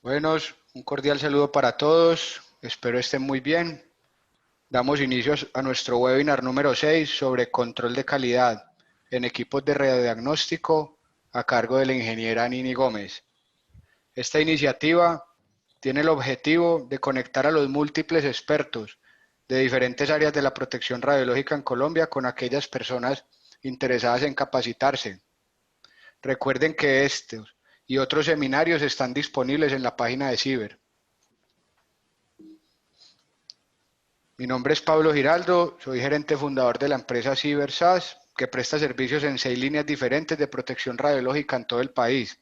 Buenos, un cordial saludo para todos, espero estén muy bien. Damos inicio a nuestro webinar número 6 sobre control de calidad en equipos de radiodiagnóstico a cargo de la ingeniera Nini Gómez. Esta iniciativa tiene el objetivo de conectar a los múltiples expertos de diferentes áreas de la protección radiológica en Colombia con aquellas personas interesadas en capacitarse. Recuerden que estos y otros seminarios están disponibles en la página de Ciber. Mi nombre es Pablo Giraldo, soy gerente fundador de la empresa CiberSAS, que presta servicios en 6 líneas diferentes de protección radiológica en todo el país.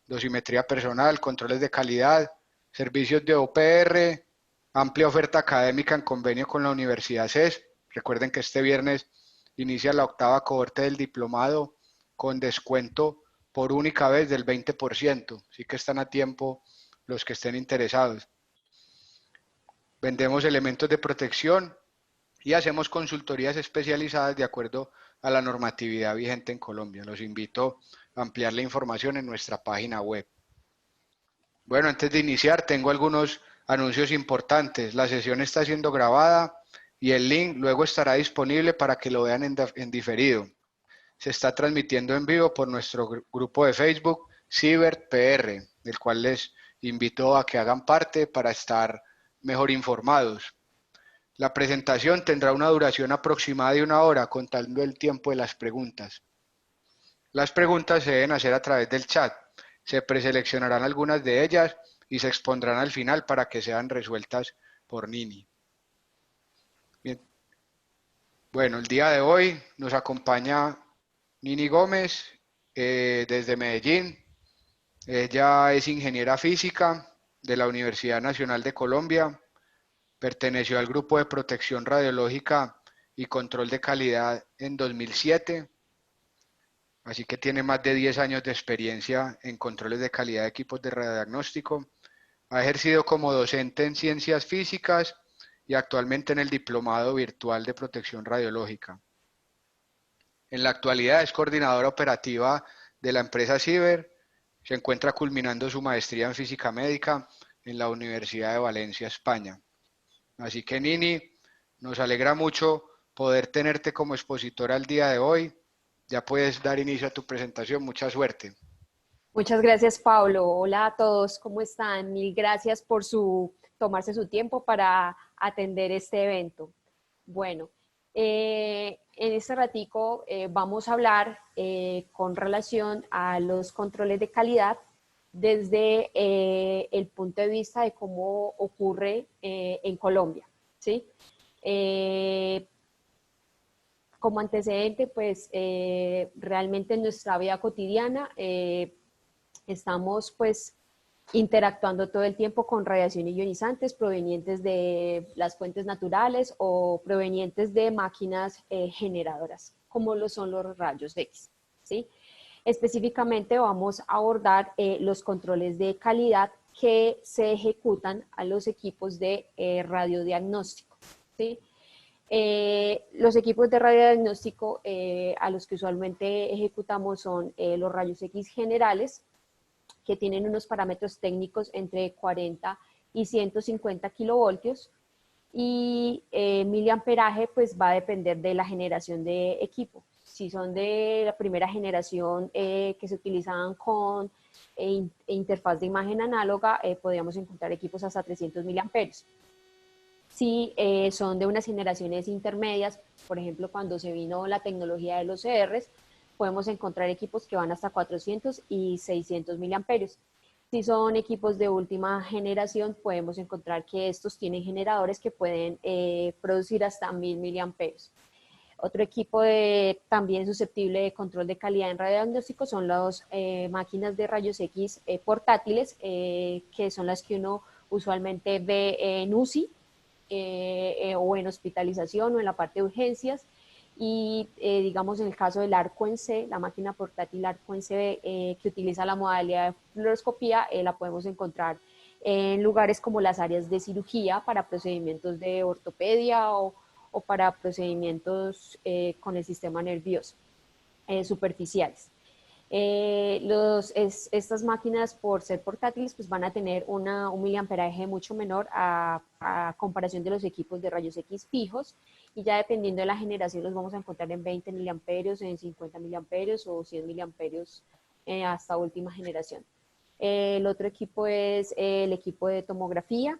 Dosimetría personal, controles de calidad, servicios de OPR, amplia oferta académica en convenio con la Universidad CES. Recuerden que este viernes inicia la 8ª cohorte del diplomado con descuento por única vez del 20%, así que están a tiempo los que estén interesados. Vendemos elementos de protección y hacemos consultorías especializadas de acuerdo a la normatividad vigente en Colombia. Los invito a ampliar la información en nuestra página web. Bueno, antes de iniciar tengo algunos anuncios importantes. La sesión está siendo grabada y el link luego estará disponible para que lo vean en diferido. Se está transmitiendo en vivo por nuestro grupo de Facebook CiberPR, del cual les invito a que hagan parte para estar mejor informados. La presentación tendrá una duración aproximada de 1 hora, contando el tiempo de las preguntas. Las preguntas se deben hacer a través del chat. Se preseleccionarán algunas de ellas y se expondrán al final para que sean resueltas por Nini. Bien. Bueno, el día de hoy nos acompaña Nini Gómez desde Medellín. Ella es ingeniera física de la Universidad Nacional de Colombia. Perteneció al Grupo de Protección Radiológica y Control de Calidad en 2007, así que tiene más de 10 años de experiencia en controles de calidad de equipos de radiodiagnóstico. Ha ejercido como docente en ciencias físicas y actualmente en el Diplomado Virtual de Protección Radiológica. En la actualidad es coordinadora operativa de la empresa Ciber. Se encuentra culminando su maestría en física médica en la Universidad de Valencia, España. Así que Nini, nos alegra mucho poder tenerte como expositora el día de hoy. Ya puedes dar inicio a tu presentación. Mucha suerte. Muchas gracias, Pablo. Hola a todos, ¿cómo están? Mil gracias por tomarse su tiempo para atender este evento. Bueno, en este ratico vamos a hablar con relación a los controles de calidad desde el punto de vista de cómo ocurre en Colombia, ¿sí? Como antecedente, pues realmente en nuestra vida cotidiana estamos pues interactuando todo el tiempo con radiaciones ionizantes provenientes de las fuentes naturales o provenientes de máquinas generadoras, como lo son los rayos X, ¿sí? Específicamente vamos a abordar los controles de calidad que se ejecutan a los equipos de radiodiagnóstico, ¿sí? Los equipos de radiodiagnóstico a los que usualmente ejecutamos son los rayos X generales, que tienen unos parámetros técnicos entre 40 y 150 kilovoltios, y miliamperaje pues va a depender de la generación de equipo. Si son de la primera generación que se utilizaban con interfaz de imagen análoga, podríamos encontrar equipos hasta 300 miliamperios. Si son de unas generaciones intermedias, por ejemplo, cuando se vino la tecnología de los CRs, podemos encontrar equipos que van hasta 400 y 600 miliamperios. Si son equipos de última generación, podemos encontrar que estos tienen generadores que pueden producir hasta 1000 miliamperios. Otro equipo también susceptible de control de calidad en radiodiagnóstico son las máquinas de rayos X portátiles, que son las que uno usualmente ve en UCI, o en hospitalización o en la parte de urgencias. Y digamos en el caso del ARCO-NC, la máquina portátil ARCO-NC que utiliza la modalidad de fluoroscopía, la podemos encontrar en lugares como las áreas de cirugía para procedimientos de ortopedia o para procedimientos con el sistema nervioso superficiales. Estas máquinas, por ser portátiles, pues van a tener un miliamperaje mucho menor a comparación de los equipos de rayos X fijos, y ya dependiendo de la generación los vamos a encontrar en 20 miliamperios, en 50 miliamperios o 100 miliamperios hasta última generación. El otro equipo es el equipo de tomografía,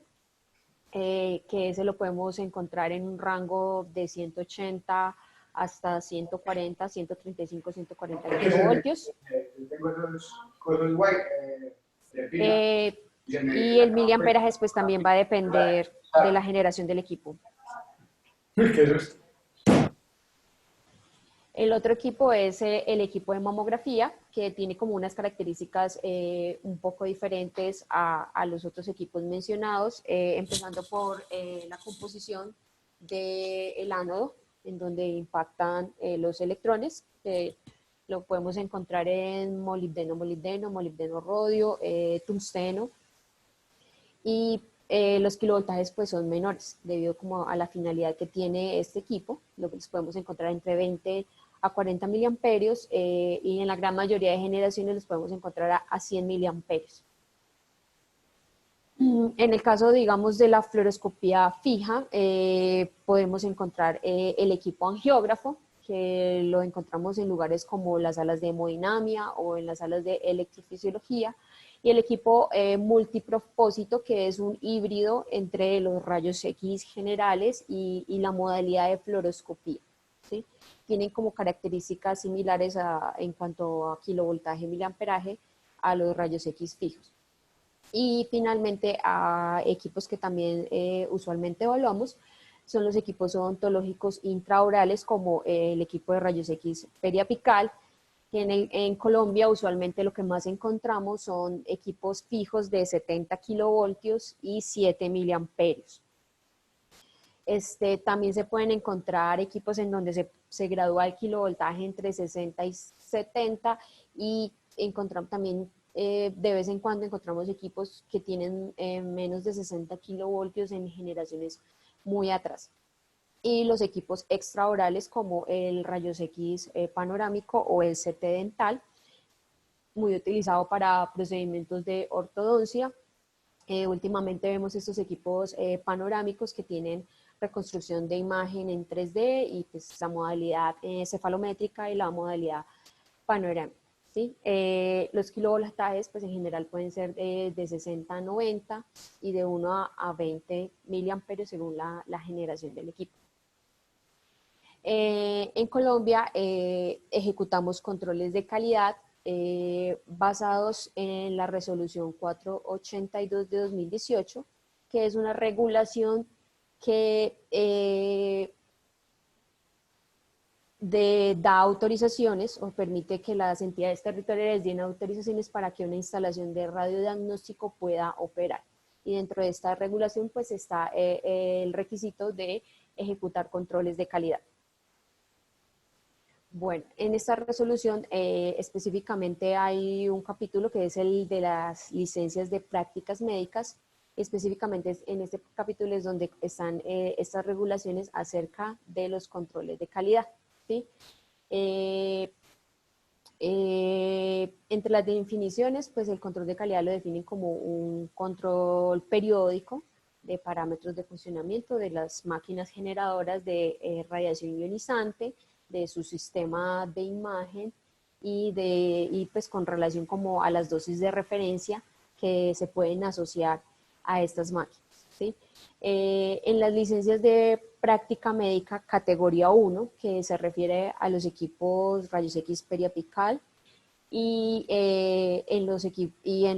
que ese lo podemos encontrar en un rango de 180 hasta 140, 135, 140 kilovoltios. Tengo esos cosas guay, de pila. Y el miliamperaje pues también va a depender de la generación del equipo. ¿Qué es esto? El otro equipo es el equipo de mamografía, que tiene como unas características un poco diferentes a los otros equipos mencionados, empezando por la composición del ánodo, en donde impactan los electrones. Lo podemos encontrar en molibdeno, molibdeno rodio, tungsteno, y los kilovoltajes pues son menores debido como a la finalidad que tiene este equipo. Lo que los podemos encontrar entre 20 a 40 miliamperios, y en la gran mayoría de generaciones los podemos encontrar a 100 miliamperios. En el caso, digamos, de la fluoroscopía fija, podemos encontrar el equipo angiógrafo, que lo encontramos en lugares como las salas de hemodinamia o en las salas de electrofisiología, y el equipo multipropósito, que es un híbrido entre los rayos X generales y la modalidad de fluoroscopía, ¿sí? Tienen como características similares en cuanto a kilovoltaje, miliamperaje, a los rayos X fijos. Y finalmente, a equipos que también usualmente evaluamos, son los equipos odontológicos intraorales, como el equipo de rayos X periapical, que en Colombia usualmente lo que más encontramos son equipos fijos de 70 kilovoltios y 7 miliamperios. También se pueden encontrar equipos en donde se gradúa el kilovoltaje entre 60 y 70, y encontramos también, de vez en cuando encontramos equipos que tienen menos de 60 kilovoltios en generaciones muy atrás. Y los equipos extraorales, como el rayos X panorámico o el CT dental, muy utilizado para procedimientos de ortodoncia. Últimamente vemos estos equipos panorámicos que tienen reconstrucción de imagen en 3D, y pues la modalidad cefalométrica y la modalidad panorámica, ¿sí? Los kilovoltajes pues en general pueden ser de 60 a 90 y de 1 a 20 miliamperios según la generación del equipo. En Colombia ejecutamos controles de calidad basados en la resolución 482 de 2018, que es una regulación que da autorizaciones o permite que las entidades territoriales den autorizaciones para que una instalación de radiodiagnóstico pueda operar. Y dentro de esta regulación pues está el requisito de ejecutar controles de calidad. Bueno, en esta resolución específicamente hay un capítulo que es el de las licencias de prácticas médicas. Específicamente en este capítulo es donde están estas regulaciones acerca de los controles de calidad, ¿sí? Entre las definiciones, pues el control de calidad lo definen como un control periódico de parámetros de funcionamiento de las máquinas generadoras de radiación ionizante, de su sistema de imagen y pues con relación como a las dosis de referencia que se pueden asociar a estas máquinas, ¿sí? En las licencias de práctica médica categoría 1, que se refiere a los equipos rayos X periapical, y en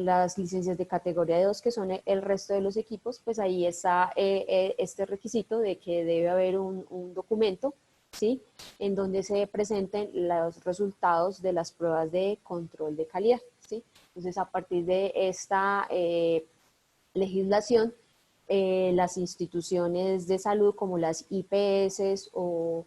las licencias de categoría 2, que son el resto de los equipos, pues ahí está este requisito de que debe haber un documento, ¿sí?, en donde se presenten los resultados de las pruebas de control de calidad, ¿sí? Entonces, a partir de esta legislación, las instituciones de salud como las IPS o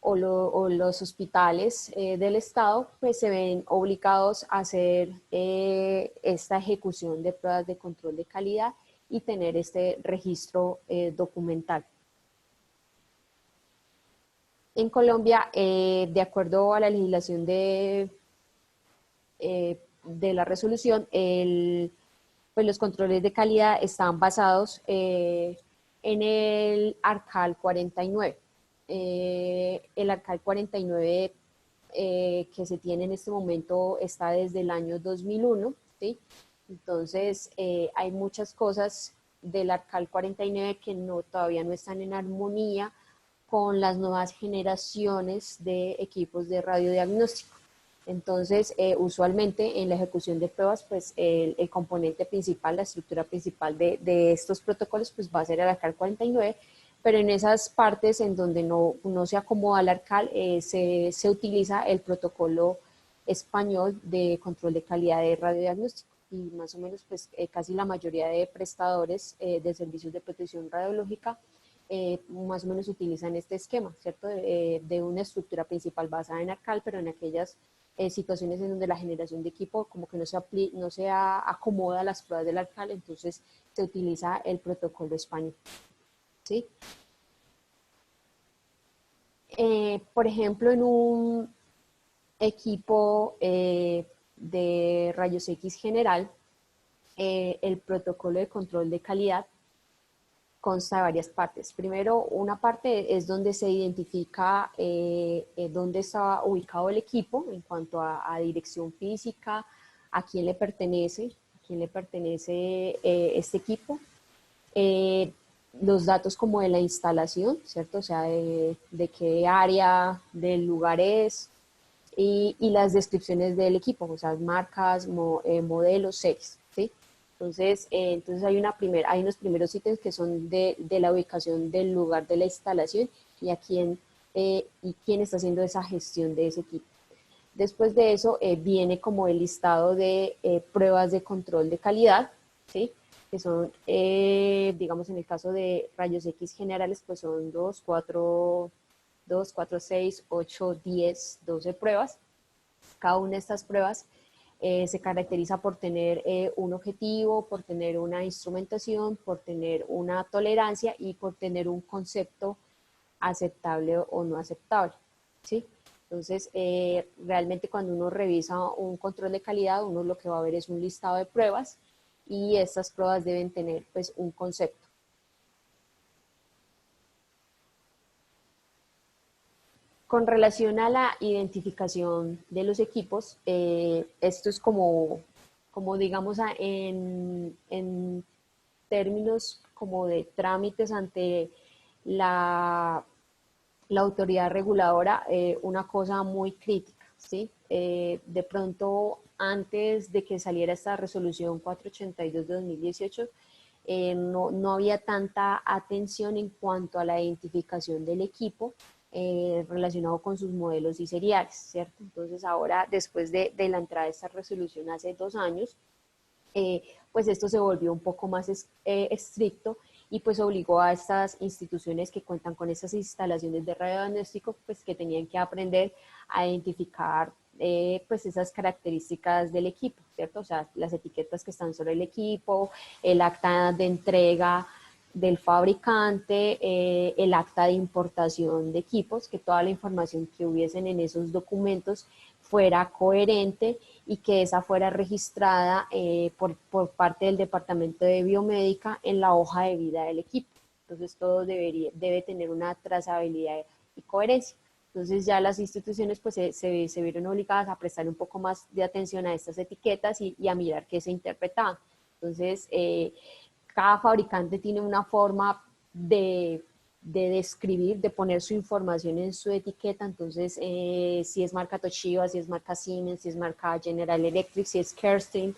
los hospitales del Estado, pues se ven obligados a hacer esta ejecución de pruebas de control de calidad y tener este registro documental. En Colombia, de acuerdo a la legislación de de la resolución, pues los controles de calidad están basados en el ARCAL 49. El ARCAL 49 que se tiene en este momento está desde el año 2001, ¿sí? Entonces, hay muchas cosas del ARCAL 49 que todavía no están en armonía con las nuevas generaciones de equipos de radiodiagnóstico. Entonces, usualmente en la ejecución de pruebas, pues el componente principal, la estructura principal de estos protocolos, pues va a ser el ARCAL 49, pero en esas partes en donde no se acomoda el ARCAL, se utiliza el protocolo español de control de calidad de radiodiagnóstico. Y más o menos, pues casi la mayoría de prestadores de servicios de protección radiológica más o menos utilizan este esquema, ¿cierto? De una estructura principal basada en ARCAL, pero en aquellas situaciones en donde la generación de equipo como que no se acomoda a las pruebas del ARCAL, entonces se utiliza el protocolo español, ¿sí? Por ejemplo, en un equipo de rayos X general, el protocolo de control de calidad consta de varias partes. Primero, una parte es donde se identifica dónde está ubicado el equipo en cuanto a dirección física, a quién le pertenece este equipo. Los datos como de la instalación, ¿cierto? O sea, de qué área del lugar es, y las descripciones del equipo, o sea, marcas, modelos, series, ¿sí? Entonces hay unos primeros ítems que son de la ubicación del lugar de la instalación y quién está haciendo esa gestión de ese equipo. Después de eso viene como el listado de pruebas de control de calidad, ¿sí? Que son, digamos, en el caso de rayos X generales, pues son 2, 4, 6, 8, 10, 12 pruebas. Cada una de estas pruebas se caracteriza por tener un objetivo, por tener una instrumentación, por tener una tolerancia y por tener un concepto aceptable o no aceptable, ¿sí? Entonces, realmente cuando uno revisa un control de calidad, uno lo que va a ver es un listado de pruebas y estas pruebas deben tener pues un concepto. Con relación a la identificación de los equipos, esto es como digamos, en términos como de trámites ante la autoridad reguladora, una cosa muy crítica, ¿sí? De pronto, antes de que saliera esta resolución 482 de 2018, no había tanta atención en cuanto a la identificación del equipo relacionado con sus modelos y seriales, ¿cierto? Entonces ahora, después de la entrada de esta resolución hace 2 años, pues esto se volvió un poco más estricto y pues obligó a estas instituciones que cuentan con estas instalaciones de radiodiagnóstico, pues que tenían que aprender a identificar pues esas características del equipo, ¿cierto? O sea, las etiquetas que están sobre el equipo, el acta de entrega del fabricante, el acta de importación de equipos, que toda la información que hubiesen en esos documentos fuera coherente y que esa fuera registrada por parte del Departamento de Biomédica en la hoja de vida del equipo. Entonces todo debe tener una trazabilidad y coherencia. Entonces ya las instituciones pues se vieron obligadas a prestar un poco más de atención a estas etiquetas y a mirar qué se interpretaban. Entonces cada fabricante tiene una forma de describir, de poner su información en su etiqueta. Entonces si es marca Toshiba, si es marca Siemens, si es marca General Electric, si es Kerstin,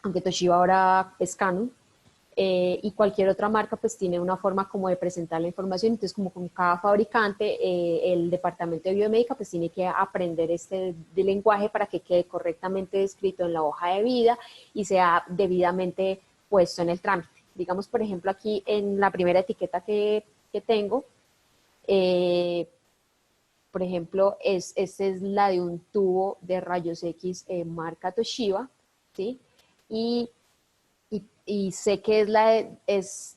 aunque Toshiba ahora es Canon, y cualquier otra marca pues tiene una forma como de presentar la información. Entonces como con cada fabricante, el departamento de biomédica pues tiene que aprender de lenguaje para que quede correctamente descrito en la hoja de vida y sea debidamente puesto en el trámite. Digamos, por ejemplo, aquí en la primera etiqueta que tengo, por ejemplo, esta es la de un tubo de rayos X marca Toshiba, ¿sí? Y y sé que es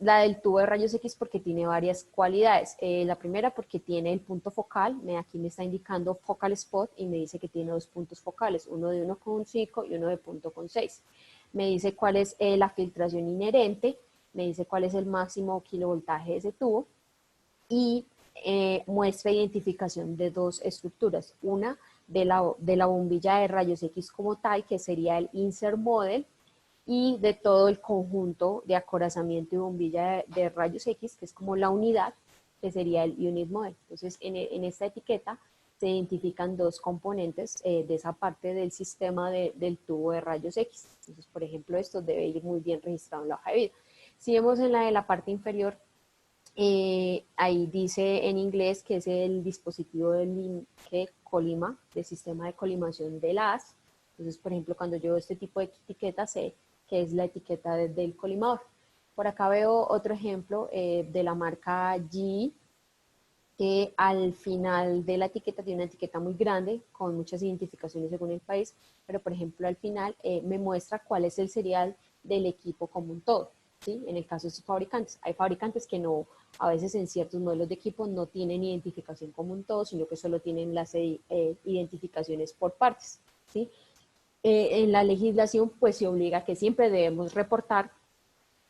la del tubo de rayos X porque tiene varias cualidades. La primera porque tiene el punto focal, aquí me está indicando focal spot y me dice que tiene dos puntos focales, uno de 1,5 y uno de 0,6. Me dice cuál es la filtración inherente, me dice cuál es el máximo kilovoltaje de ese tubo y muestra identificación de dos estructuras, una de la bombilla de rayos X como tal, que sería el insert model, y de todo el conjunto de acorazamiento y bombilla de rayos X, que es como la unidad, que sería el unit model. Entonces, en esta etiqueta se identifican dos componentes de esa parte del sistema del tubo de rayos X. Entonces, por ejemplo, esto debe ir muy bien registrado en la hoja de vida. Si vemos en la de la parte inferior, ahí dice en inglés que es el dispositivo que colima, del sistema de colimación del AS. Entonces, por ejemplo, cuando yo veo este tipo de etiqueta, sé que es la etiqueta del colimador. Por acá veo otro ejemplo de la marca G, que al final de la etiqueta tiene una etiqueta muy grande con muchas identificaciones según el país, pero por ejemplo al final me muestra cuál es el serial del equipo como un todo. ¿Sí? En el caso de estos fabricantes, hay fabricantes que no, a veces en ciertos modelos de equipo no tienen identificación como un todo, sino que solo tienen las identificaciones por partes. ¿Sí? En la legislación pues se obliga que siempre debemos reportar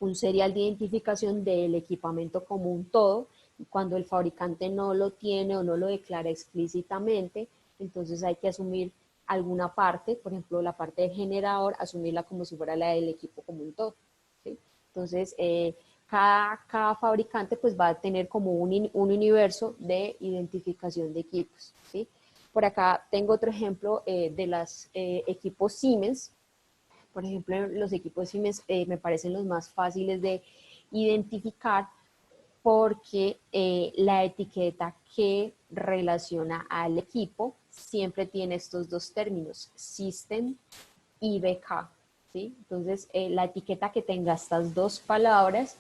un serial de identificación del equipamiento como un todo. Cuando el fabricante no lo tiene o no lo declara explícitamente, entonces hay que asumir alguna parte, por ejemplo la parte del generador, asumirla como si fuera la del equipo como un todo. ¿Sí? Entonces, cada fabricante pues va a tener como un universo de identificación de equipos. ¿Sí? Por acá tengo otro ejemplo de los equipos Siemens. Por ejemplo, los equipos Siemens me parecen los más fáciles de identificar porque la etiqueta que relaciona al equipo siempre tiene estos dos términos, System y BK. ¿Sí? Entonces, la etiqueta que tenga estas dos palabras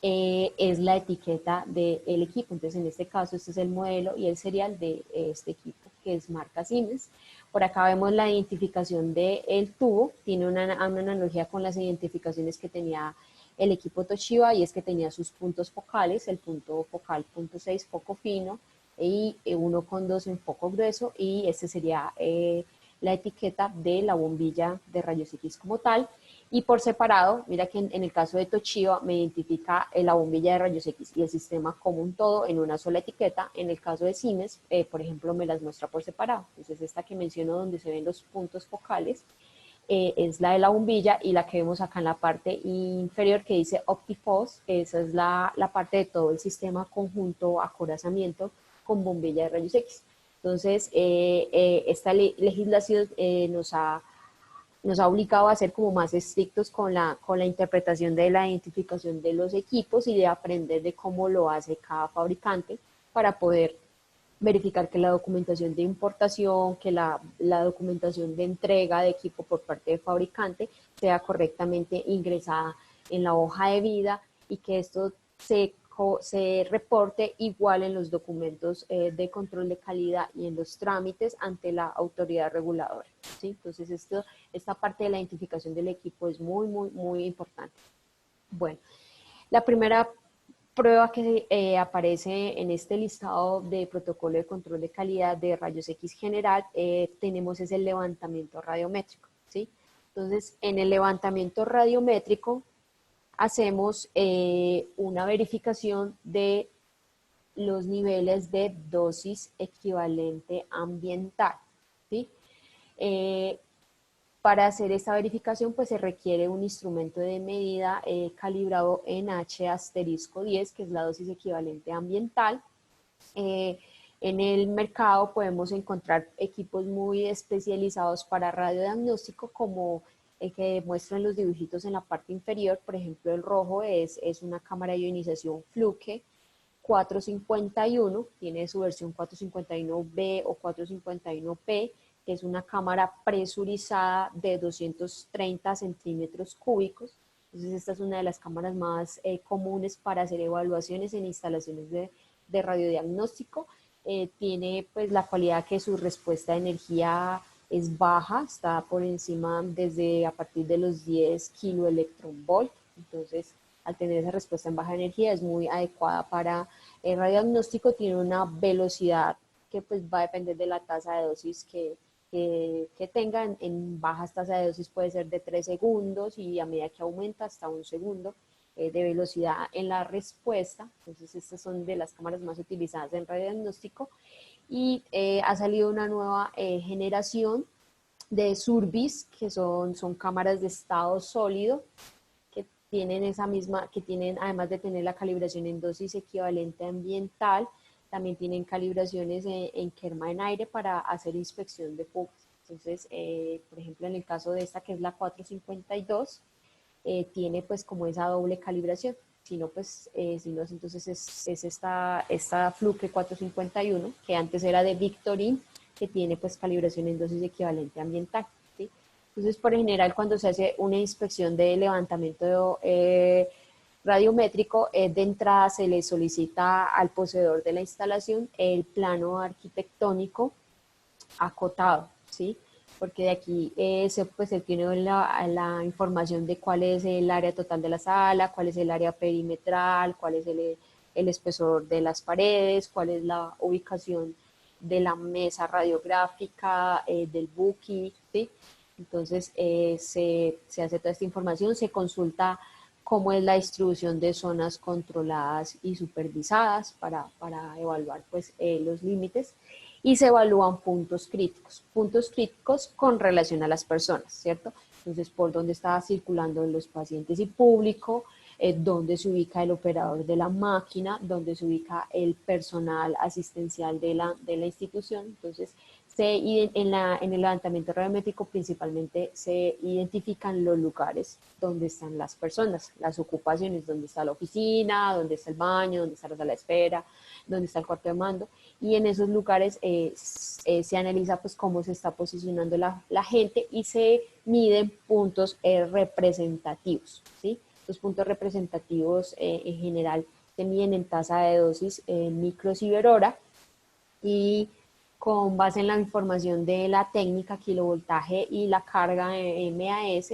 es la etiqueta del equipo. Entonces, en este caso, este es el modelo y el serial de este equipo, que es marca Siemens. Por acá vemos la identificación del tubo, tiene una analogía con las identificaciones que tenía el equipo Toshiba, y es que tenía sus puntos focales, el punto focal punto 6, foco fino, y 1,2 en foco grueso, y este sería la etiqueta de la bombilla de rayos X como tal. Y por separado, mira que en el caso de Toshiba me identifica la bombilla de rayos X y el sistema como un todo en una sola etiqueta. En el caso de Siemens, por ejemplo, me las muestra por separado. Entonces esta que menciono donde se ven los puntos focales es la de la bombilla, y la que vemos acá en la parte inferior que dice OptiFOS, esa es la parte de todo el sistema conjunto acorazamiento con bombilla de rayos X. Entonces, esta legislación nos ha obligado a ser como más estrictos con la interpretación de la identificación de los equipos y de aprender de cómo lo hace cada fabricante para poder verificar que la documentación de importación, que la documentación de entrega de equipo por parte del fabricante sea correctamente ingresada en la hoja de vida, y que esto se reporte igual en los documentos de control de calidad y en los trámites ante la autoridad reguladora. ¿Sí? Entonces, esta parte de la identificación del equipo es muy, muy, muy importante. Bueno, la primera prueba que aparece en este listado de protocolo de control de calidad de rayos X general, tenemos es el levantamiento radiométrico. ¿Sí? Entonces, en el levantamiento radiométrico hacemos una verificación de los niveles de dosis equivalente ambiental. ¿Sí? Para hacer esta verificación, pues se requiere un instrumento de medida calibrado en H*10, que es la dosis equivalente ambiental. En el mercado podemos encontrar equipos muy especializados para radiodiagnóstico, como el que muestran los dibujitos en la parte inferior. Por ejemplo, el rojo es una cámara de ionización Fluke 451, tiene su versión 451B o 451P, que es una cámara presurizada de 230 centímetros cúbicos. Entonces, esta es una de las cámaras más comunes para hacer evaluaciones en instalaciones de radiodiagnóstico. Tiene pues la cualidad que su respuesta de energía es baja, está por encima desde a partir de los 10 kiloelectronvolt Entonces, al tener esa respuesta en baja energía, es muy adecuada para el radiodiagnóstico. Tiene una velocidad que pues va a depender de la tasa de dosis que tengan. En bajas tasas de dosis puede ser de 3 segundos y a medida que aumenta hasta 1 segundo de velocidad en la respuesta. Entonces estas son de las cámaras más utilizadas en radiodiagnóstico y ha salido una nueva generación de Surbis, que son cámaras de estado sólido, que tienen esa misma, que tienen, además de tener la calibración en dosis equivalente ambiental, también tienen calibraciones en quema en aire para hacer inspección de fugas. Entonces, por ejemplo, en el caso de esta, que es la 452, tiene pues como esa doble calibración. Si no, pues, si no, entonces es esta Fluke 451, que antes era de Victorin, que tiene pues calibración en dosis equivalente ambiental, ¿sí? Entonces, por general, cuando se hace una inspección de levantamiento radiométrico, de entrada se le solicita al poseedor de la instalación el plano arquitectónico acotado, ¿sí? Porque de aquí pues él tiene la información de cuál es el área total de la sala, cuál es el área perimetral, cuál es el espesor de las paredes, cuál es la ubicación de la mesa radiográfica, del buki, ¿sí? Entonces se hace toda esta información, se consulta cómo es la distribución de zonas controladas y supervisadas para evaluar pues, los límites, y se evalúan puntos críticos con relación a las personas, ¿cierto? Entonces, por dónde está circulando los pacientes y público, dónde se ubica el operador de la máquina, dónde se ubica el personal asistencial de la institución. Entonces, en el levantamiento radiométrico principalmente se identifican los lugares donde están las personas, las ocupaciones, donde está la oficina, donde está el baño, donde está la sala de espera, donde está el cuarto de mando, y en esos lugares se analiza pues cómo se está posicionando la gente y se miden puntos representativos, ¿sí? Los puntos representativos en general se miden en tasa de dosis microsievert y con base en la información de la técnica, kilovoltaje y la carga MAS,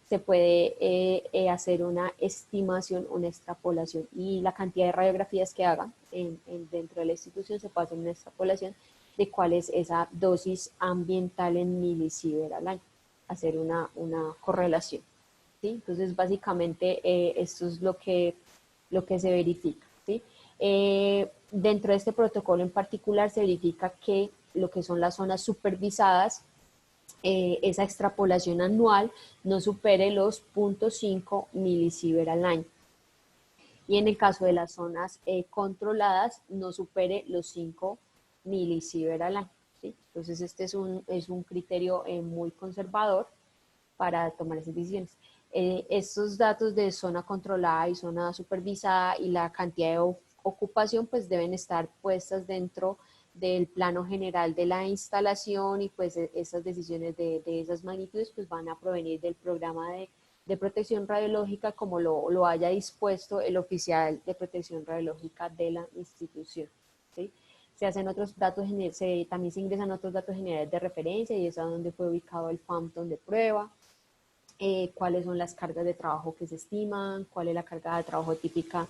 se puede hacer una estimación, una extrapolación, y la cantidad de radiografías que hagan dentro de la institución se puede hacer una extrapolación de cuál es esa dosis ambiental en milisievert al año, hacer una correlación, ¿sí? Entonces, básicamente, esto es lo que se verifica, ¿sí? Dentro de este protocolo en particular se verifica que lo que son las zonas supervisadas, esa extrapolación anual no supere los 0.5 milisievert al año. Y en el caso de las zonas controladas, no supere los 5 milisievert al año, ¿sí? Entonces, este es un criterio muy conservador para tomar esas decisiones. Estos datos de zona controlada y zona supervisada y la cantidad de ocupación pues deben estar puestas dentro del plano general de la instalación, y pues esas decisiones de esas magnitudes pues van a provenir del programa de protección radiológica, como lo haya dispuesto el oficial de protección radiológica de la institución, ¿sí? Se hacen otros datos, también se ingresan otros datos generales de referencia, y es a donde fue ubicado el Phantom de prueba, cuáles son las cargas de trabajo que se estiman, cuál es la carga de trabajo típica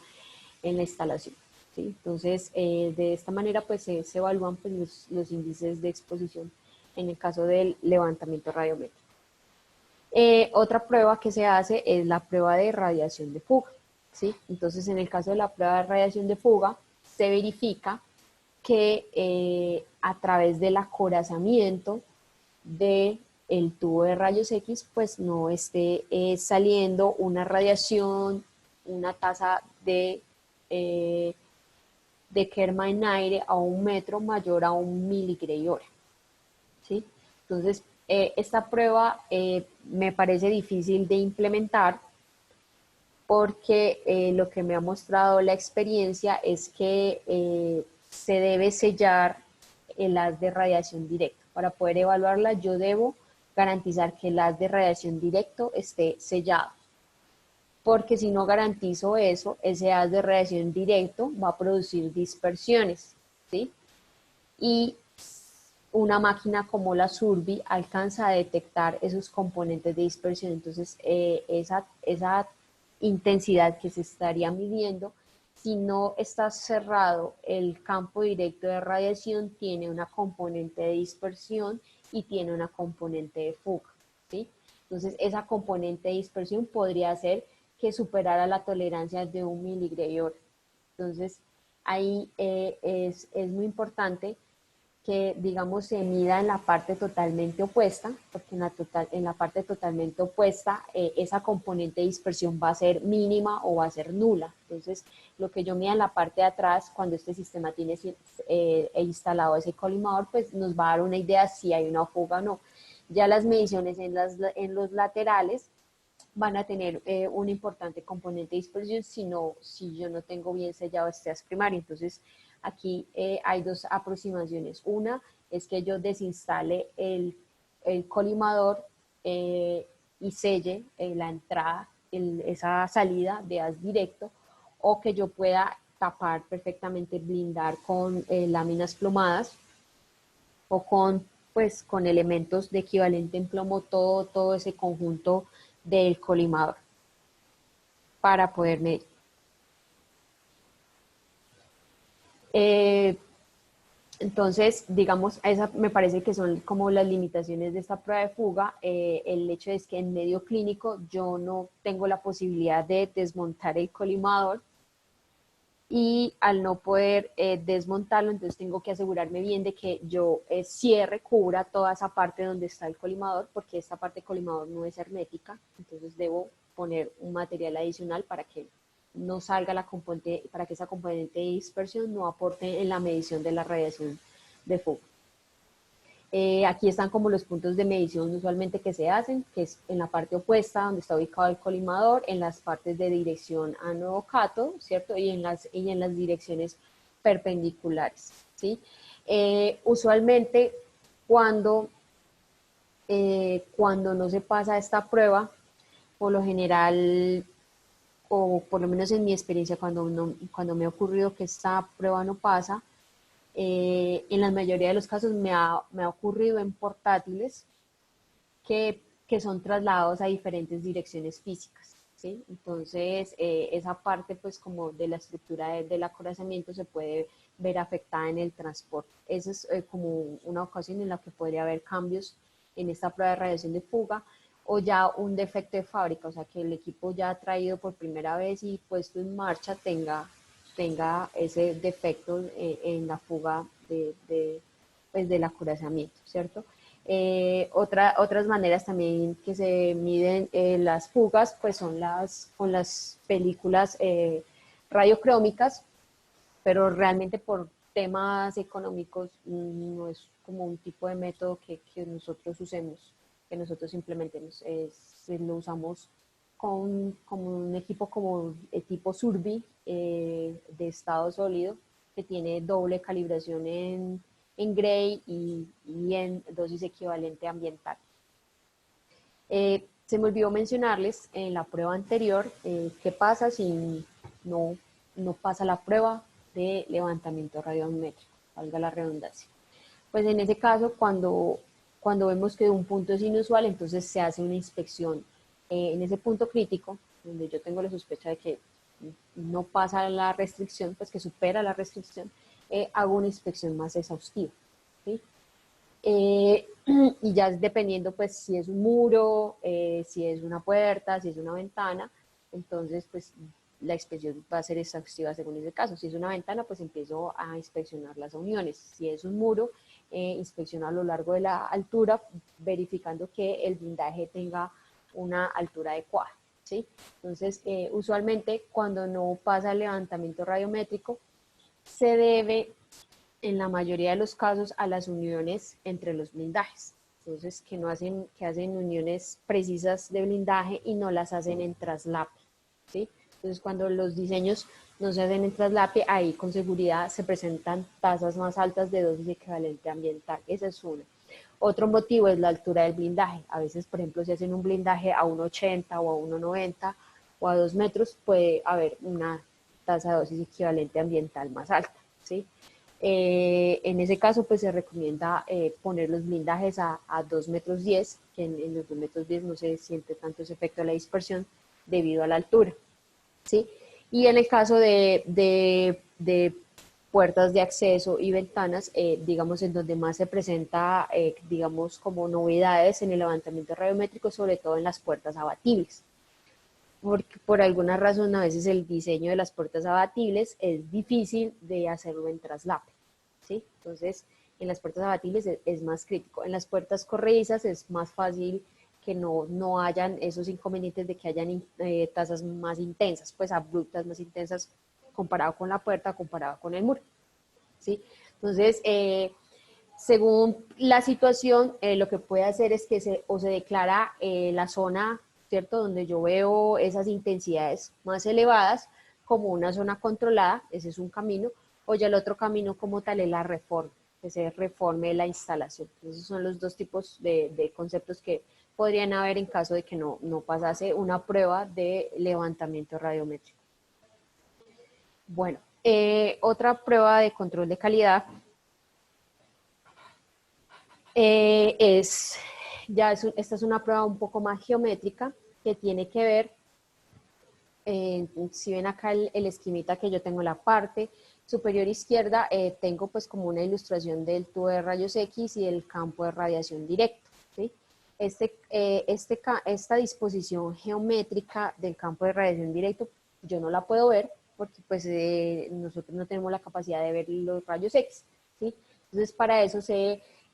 en la instalación, ¿sí? Entonces, de esta manera pues se evalúan pues, los índices de exposición en el caso del levantamiento radiométrico. Otra prueba que se hace es la prueba de radiación de fuga, ¿sí? Entonces, en el caso de la prueba de radiación de fuga, se verifica que a través del acorazamiento de el tubo de rayos X, pues no esté saliendo una radiación, una tasa de quema en aire a 1 metro mayor a 1 miligray hora, ¿sí? Entonces, esta prueba me parece difícil de implementar, porque lo que me ha mostrado la experiencia es que se debe sellar el haz de radiación directo. Para poder evaluarla, yo debo garantizar que el haz de radiación directo esté sellado, porque si no garantizo eso, ese haz de radiación directo va a producir dispersiones, ¿sí? Y una máquina como la Survey alcanza a detectar esos componentes de dispersión. Entonces, esa intensidad que se estaría midiendo, si no está cerrado el campo directo de radiación, tiene una componente de dispersión y tiene una componente de fuga, ¿sí? Entonces, esa componente de dispersión podría hacer que superara la tolerancia de 1 miligray hora. Entonces, ahí es muy importante que, digamos, se mida en la parte totalmente opuesta, porque en la parte totalmente opuesta, esa componente de dispersión va a ser mínima o va a ser nula. Entonces, lo que yo mida en la parte de atrás, cuando este sistema tiene instalado ese colimador, pues nos va a dar una idea si hay una fuga o no. Ya las mediciones en los laterales van a tener una importante componente de dispersión si yo no tengo bien sellado este haz primario. Entonces, aquí hay dos aproximaciones. Una es que yo desinstale el colimador y selle la entrada, esa salida de haz directo, o que yo pueda tapar perfectamente, blindar con láminas plomadas o con elementos de equivalente en plomo todo ese conjunto del colimador para poder medir. Entonces, digamos, esa me parece que son como las limitaciones de esta prueba de fuga. El hecho es que en medio clínico yo no tengo la posibilidad de desmontar el colimador, y al no poder desmontarlo, entonces tengo que asegurarme bien de que yo cierre, cubra toda esa parte donde está el colimador, porque esta parte del colimador no es hermética, entonces debo poner un material adicional para que no salga la componente, para que esa componente de dispersión no aporte en la medición de la radiación de fuga. Aquí están como los puntos de medición usualmente que se hacen, que es en la parte opuesta donde está ubicado el colimador, en las partes de dirección ánodo-cátodo, ¿cierto? Y en las direcciones perpendiculares, ¿sí? Usualmente cuando no se pasa esta prueba, por lo general, o por lo menos en mi experiencia, cuando me ha ocurrido que esta prueba no pasa, en la mayoría de los casos me ha ocurrido en portátiles que son trasladados a diferentes direcciones físicas, ¿sí? Entonces, esa parte, pues, como de la estructura del acorazamiento se puede ver afectada en el transporte. Esa es como una ocasión en la que podría haber cambios en esta prueba de radiación de fuga, o ya un defecto de fábrica, o sea, que el equipo ya traído por primera vez y puesto en marcha tenga ese defecto en la fuga pues, del acorazamiento, ¿cierto? Otras maneras también que se miden las fugas, pues son con las películas radiocrómicas, pero realmente por temas económicos no es como un tipo de método que nosotros usemos, que nosotros implementemos. Lo usamos como un equipo como el tipo Survey de estado sólido, que tiene doble calibración en Gray y en dosis equivalente ambiental. Se me olvidó mencionarles en la prueba anterior qué pasa si no pasa la prueba de levantamiento radiométrico, valga la redundancia. Pues en ese caso, cuando vemos que un punto es inusual, entonces se hace una inspección en ese punto crítico, donde yo tengo la sospecha de que no pasa la restricción, pues que supera la restricción, hago una inspección más exhaustiva, ¿sí? Y ya dependiendo pues si es un muro, si es una puerta, si es una ventana, entonces pues la inspección va a ser exhaustiva según ese caso. Si es una ventana, pues empiezo a inspeccionar las uniones. Si es un muro, inspecciono a lo largo de la altura, verificando que el blindaje tenga una altura adecuada, ¿sí? Entonces, usualmente cuando no pasa el levantamiento radiométrico, se debe en la mayoría de los casos a las uniones entre los blindajes. Entonces, que hacen uniones precisas de blindaje y no las hacen en traslape, ¿sí? Entonces, cuando los diseños no se hacen en traslape, ahí con seguridad se presentan tasas más altas de dosis equivalente ambiental. Esa es una. Otro motivo es la altura del blindaje. A veces, por ejemplo, si hacen un blindaje a 1,80 o a 1,90 o a 2 metros, puede haber una tasa de dosis equivalente ambiental más alta, ¿sí? En ese caso, pues se recomienda poner los blindajes a 2,10 metros, que en los 2,10 metros no se siente tanto ese efecto de la dispersión debido a la altura. ¿sí? Y en el caso de puertas de acceso y ventanas, digamos, en donde más se presenta, digamos, como novedades en el levantamiento radiométrico, sobre todo en las puertas abatibles. Porque por alguna razón a veces el diseño de las puertas abatibles es difícil de hacerlo en traslape, ¿sí? Entonces, en las puertas abatibles es más crítico. En las puertas corredizas es más fácil que no hayan esos inconvenientes de que hayan tasas más intensas, pues abruptas, más intensas comparado con la puerta, comparado con el muro, ¿sí? Entonces, según la situación, lo que puede hacer es que se declara la zona, ¿cierto?, donde yo veo esas intensidades más elevadas como una zona controlada, ese es un camino, o ya el otro camino como tal es la reforma, que se reforme la instalación. Esos son los dos tipos de conceptos que podrían haber en caso de que no pasase una prueba de levantamiento radiométrico. Bueno, otra prueba de control de calidad esta es una prueba un poco más geométrica que tiene que ver, si ven acá el esquemita que yo tengo en la parte superior izquierda, tengo pues como una ilustración del tubo de rayos X y el campo de radiación directo, ¿sí? Esta disposición geométrica del campo de radiación directo yo no la puedo ver porque pues nosotros no tenemos la capacidad de ver los rayos X, ¿sí? Entonces para eso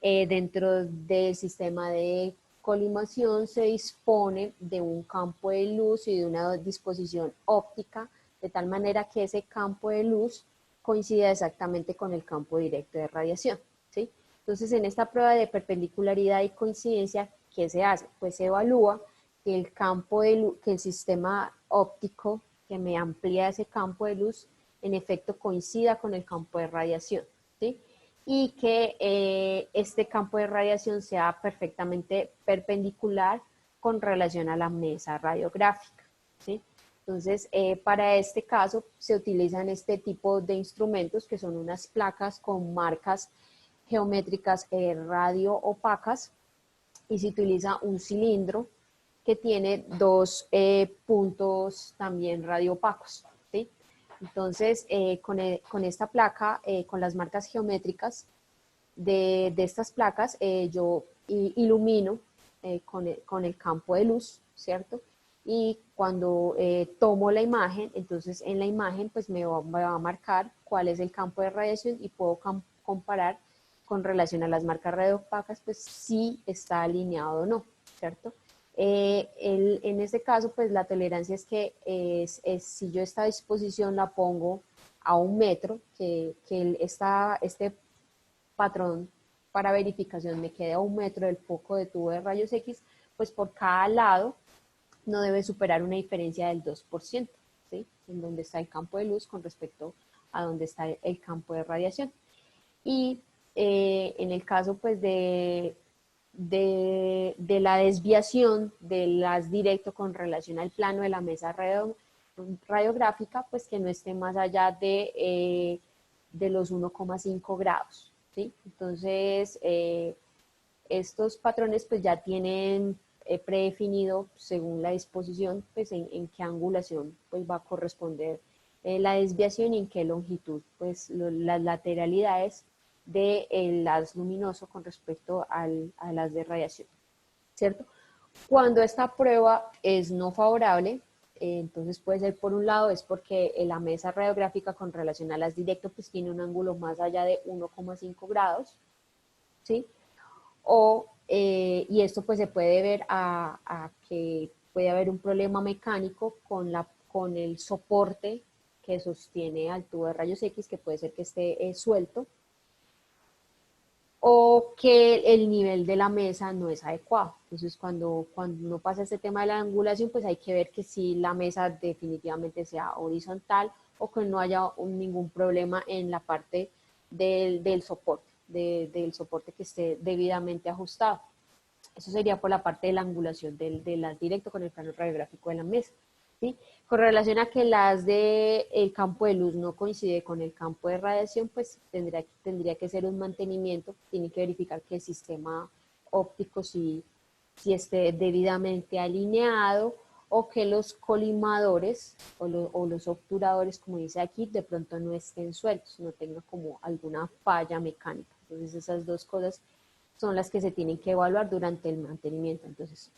dentro del sistema de colimación se dispone de un campo de luz y de una disposición óptica de tal manera que ese campo de luz coincida exactamente con el campo directo de radiación, ¿sí? Entonces, en esta prueba de perpendicularidad y coincidencia, ¿qué se hace? Pues se evalúa que el campo de luz, que el sistema óptico que me amplía ese campo de luz, en efecto coincida con el campo de radiación, ¿sí? Y que este campo de radiación sea perfectamente perpendicular con relación a la mesa radiográfica, ¿sí? Entonces, para este caso se utilizan este tipo de instrumentos que son unas placas con marcas geométricas radio opacas y se utiliza un cilindro que tiene dos puntos también radio opacos, ¿sí? Entonces, con esta placa, con las marcas geométricas de estas placas, yo ilumino con el campo de luz, ¿cierto? Y cuando tomo la imagen, entonces en la imagen pues me va a marcar cuál es el campo de radiación y puedo comparar con relación a las marcas radiopacas, pues si está alineado o no, ¿cierto? En este caso, pues la tolerancia es que si yo esta disposición la pongo a 1 metro, este patrón para verificación me quede a 1 metro del foco de tubo de rayos X, pues por cada lado no debe superar una diferencia del 2%, ¿sí? En donde está el campo de luz con respecto a donde está el campo de radiación. Y en el caso pues de la desviación del haz directo con relación al plano de la mesa radiográfica, pues que no esté más allá de los 1,5 grados, ¿sí? Entonces, estos patrones pues ya tienen predefinido según la disposición pues en qué angulación pues va a corresponder la desviación y en qué longitud pues las lateralidades del haz luminoso con respecto al haz de radiación, ¿cierto? Cuando esta prueba es no favorable, entonces puede ser por un lado es porque la mesa radiográfica con relación a las directo pues tiene un ángulo más allá de 1,5 grados, ¿sí? Y esto pues se puede ver a que puede haber un problema mecánico con el soporte que sostiene al tubo de rayos X, que puede ser que esté suelto, o que el nivel de la mesa no es adecuado. Entonces, cuando no pasa este tema de la angulación, pues hay que ver que si la mesa definitivamente sea horizontal o que no haya ningún problema en la parte del soporte, del soporte que esté debidamente ajustado. Eso sería por la parte de la angulación del haz directo con el plano radiográfico de la mesa, ¿sí? Con relación a que el campo de luz no coincide con el campo de radiación, pues tendría que ser un mantenimiento, tiene que verificar que el sistema óptico si esté debidamente alineado o que los colimadores o los obturadores, como dice aquí, de pronto no estén sueltos, no tenga como alguna falla mecánica. Entonces esas dos cosas son las que se tienen que evaluar durante el mantenimiento. Entonces,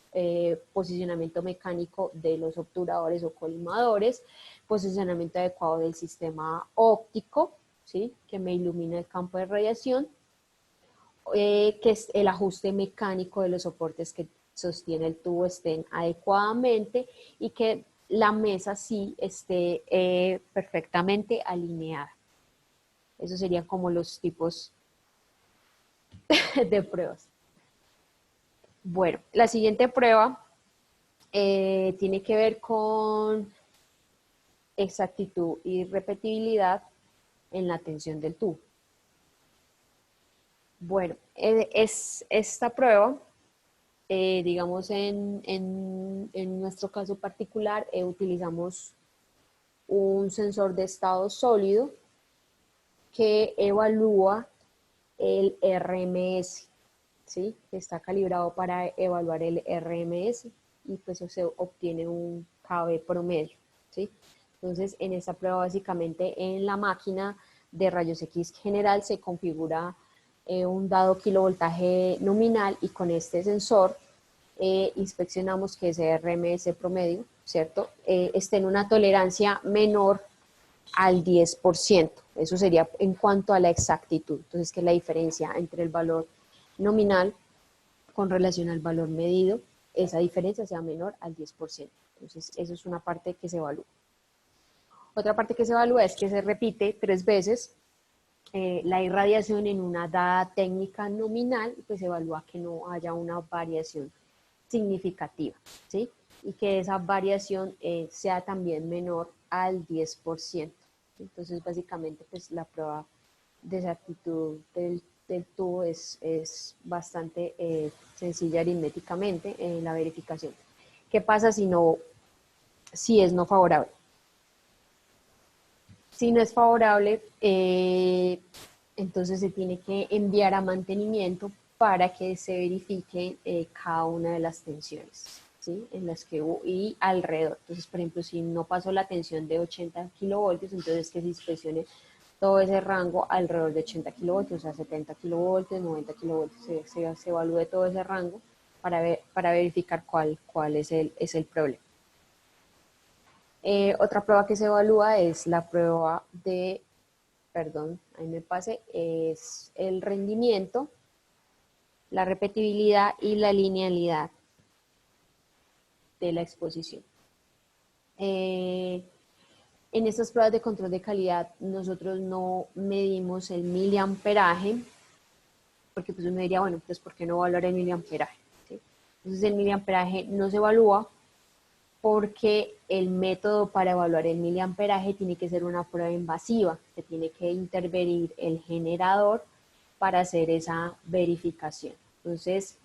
posicionamiento mecánico de los obturadores o colimadores, posicionamiento adecuado del sistema óptico, ¿sí? Que me ilumina el campo de radiación, que es el ajuste mecánico de los soportes que sostiene el tubo estén adecuadamente y que la mesa sí esté perfectamente alineada. Esos serían como los tipos de pruebas. Bueno, la siguiente prueba tiene que ver con exactitud y repetibilidad en la tensión del tubo. Bueno, esta prueba, digamos en nuestro caso particular, utilizamos un sensor de estado sólido que evalúa el RMS, ¿sí? Que está calibrado para evaluar el RMS y pues se obtiene un KB promedio, ¿sí? Entonces, en esta prueba básicamente en la máquina de rayos X general se configura un dado kilovoltaje nominal y con este sensor inspeccionamos que ese RMS promedio, ¿cierto? Esté en una tolerancia menor al 10%. Eso sería en cuanto a la exactitud. Entonces, que la diferencia entre el valor nominal con relación al valor medido, esa diferencia sea menor al 10%. Entonces, eso es una parte que se evalúa. Otra parte que se evalúa es que se repite 3 veces la irradiación en una dada técnica nominal, pues se evalúa que no haya una variación significativa, ¿sí? Y que esa variación sea también menor al 10%. Entonces, básicamente, pues la prueba de exactitud del tubo es bastante sencilla aritméticamente en la verificación. ¿Qué pasa si es no favorable? Si no es favorable, entonces se tiene que enviar a mantenimiento para que se verifique cada una de las tensiones, ¿sí? En las que hubo y alrededor. Entonces, por ejemplo, si no pasó la tensión de 80 kilovoltios, entonces que se inspeccione todo ese rango alrededor de 80 kilovoltios, o sea, 70 kilovoltios, 90 kilovoltios, se evalúe todo ese rango para verificar cuál es el problema. Otra prueba que se evalúa es la prueba de, perdón, ahí me pasé, es el rendimiento, la repetibilidad y la linealidad de la exposición. En estas pruebas de control de calidad nosotros no medimos el miliamperaje, porque pues uno diría, bueno, pues ¿por qué no evaluar el miliamperaje? ¿Sí? Entonces el miliamperaje no se evalúa porque el método para evaluar el miliamperaje tiene que ser una prueba invasiva, se tiene que intervenir el generador para hacer esa verificación. Entonces,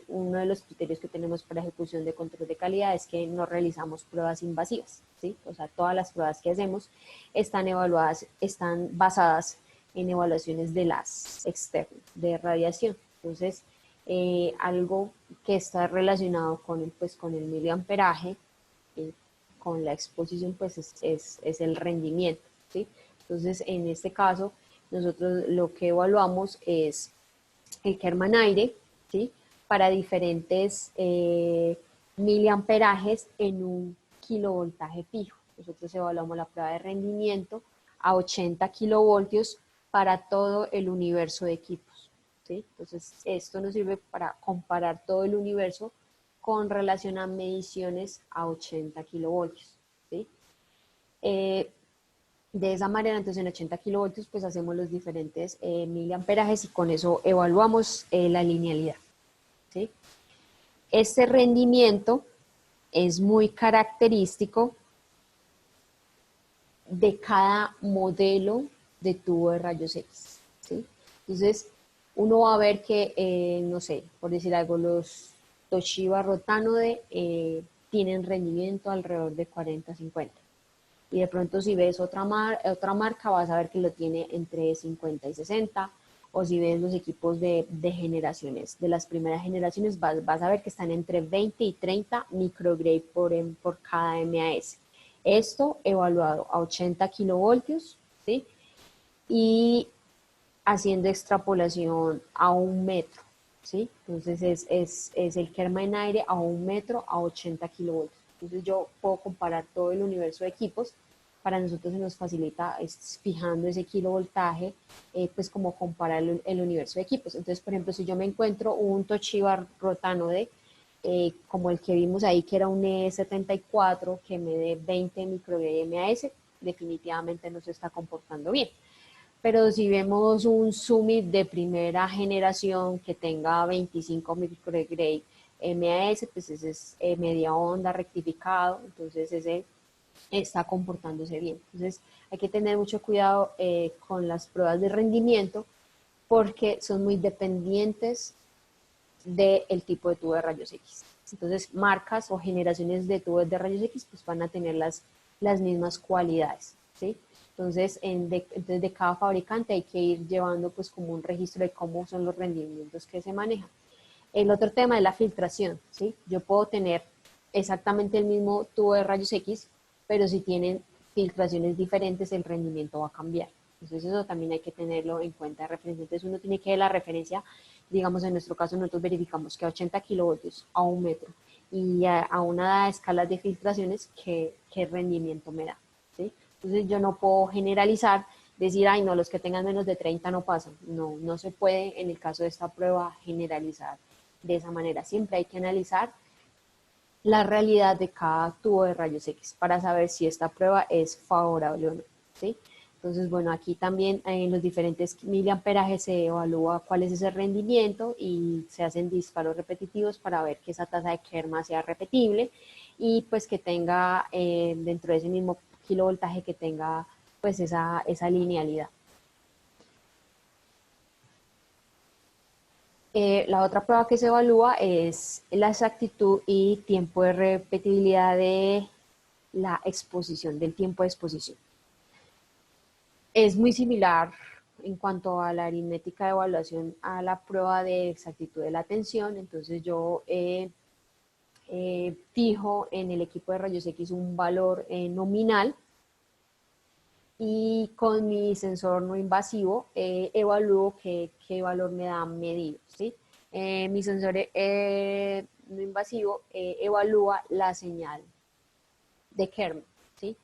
uno de los criterios que tenemos para ejecución de control de calidad es que no realizamos pruebas invasivas, ¿sí? O sea, todas las pruebas que hacemos están basadas en evaluaciones de las externas, de radiación. Entonces, algo que está relacionado con el miliamperaje, con la exposición, pues es el rendimiento, ¿sí? Entonces, en este caso, nosotros lo que evaluamos es el Kerman-Aire, ¿sí? Para diferentes miliamperajes en un kilovoltaje fijo. Nosotros evaluamos la prueba de rendimiento a 80 kilovoltios para todo el universo de equipos, ¿sí? Entonces, esto nos sirve para comparar todo el universo con relación a mediciones a 80 kilovoltios, ¿sí? De esa manera, entonces en 80 kilovoltios, pues hacemos los diferentes miliamperajes y con eso evaluamos la linealidad, ¿sí? Este rendimiento es muy característico de cada modelo de tubo de rayos X, ¿sí? Entonces, uno va a ver que, no sé, por decir algo, los Toshiba Rotanode tienen rendimiento alrededor de 40-50. Y de pronto si ves otra marca vas a ver que lo tiene entre 50 y 60 o si ves los equipos de generaciones, de las primeras generaciones, vas a ver que están entre 20 y 30 microgray por cada MAS. Esto evaluado a 80 kilovoltios, ¿sí? Y haciendo extrapolación a 1 metro, ¿sí? Entonces es el Kerma en aire a 1 metro a 80 kilovoltios. Entonces yo puedo comparar todo el universo de equipos. Para nosotros se nos facilita fijando ese kilovoltaje, pues como comparar el universo de equipos. Entonces, por ejemplo, si yo me encuentro un Toshiba Rotanode, como el que vimos ahí, que era un E74, que me dé 20 microgray MAS, definitivamente no se está comportando bien. Pero si vemos un Summit de primera generación que tenga 25 microgray MAS, pues ese es media onda rectificado, entonces ese está comportándose bien. Entonces hay que tener mucho cuidado con las pruebas de rendimiento porque son muy dependientes del tipo de tubo de rayos X. Entonces marcas o generaciones de tubos de rayos X pues van a tener las mismas cualidades, ¿sí? Entonces, entonces de cada fabricante hay que ir llevando pues como un registro de cómo son los rendimientos que se manejan. El otro tema es la filtración, ¿sí? Yo puedo tener exactamente el mismo tubo de rayos X, pero si tienen filtraciones diferentes, el rendimiento va a cambiar. Entonces eso también hay que tenerlo en cuenta de referencia. Entonces uno tiene que ver la referencia, digamos en nuestro caso nosotros verificamos que a 80 kilovoltios a 1 metro y a una dada escala de filtraciones, ¿qué rendimiento me da? ¿Sí? Entonces yo no puedo generalizar, decir, ay no, los que tengan menos de 30 no pasan. No, no se puede en el caso de esta prueba generalizar de esa manera. Siempre hay que analizar la realidad de cada tubo de rayos X para saber si esta prueba es favorable o no, ¿sí? Entonces, bueno, aquí también en los diferentes miliamperajes se evalúa cuál es ese rendimiento y se hacen disparos repetitivos para ver que esa tasa de Kerma sea repetible y pues que tenga dentro de ese mismo kilovoltaje que tenga pues esa linealidad. La otra prueba que se evalúa es la exactitud y tiempo de repetibilidad de la exposición, del tiempo de exposición. Es muy similar en cuanto a la aritmética de evaluación a la prueba de exactitud de la tensión. Entonces yo fijo en el equipo de rayos X un valor nominal y con mi sensor no invasivo evalúo qué valor me da medido, ¿sí? Mi sensor no invasivo evalúa la señal de Kerma, ¿sí?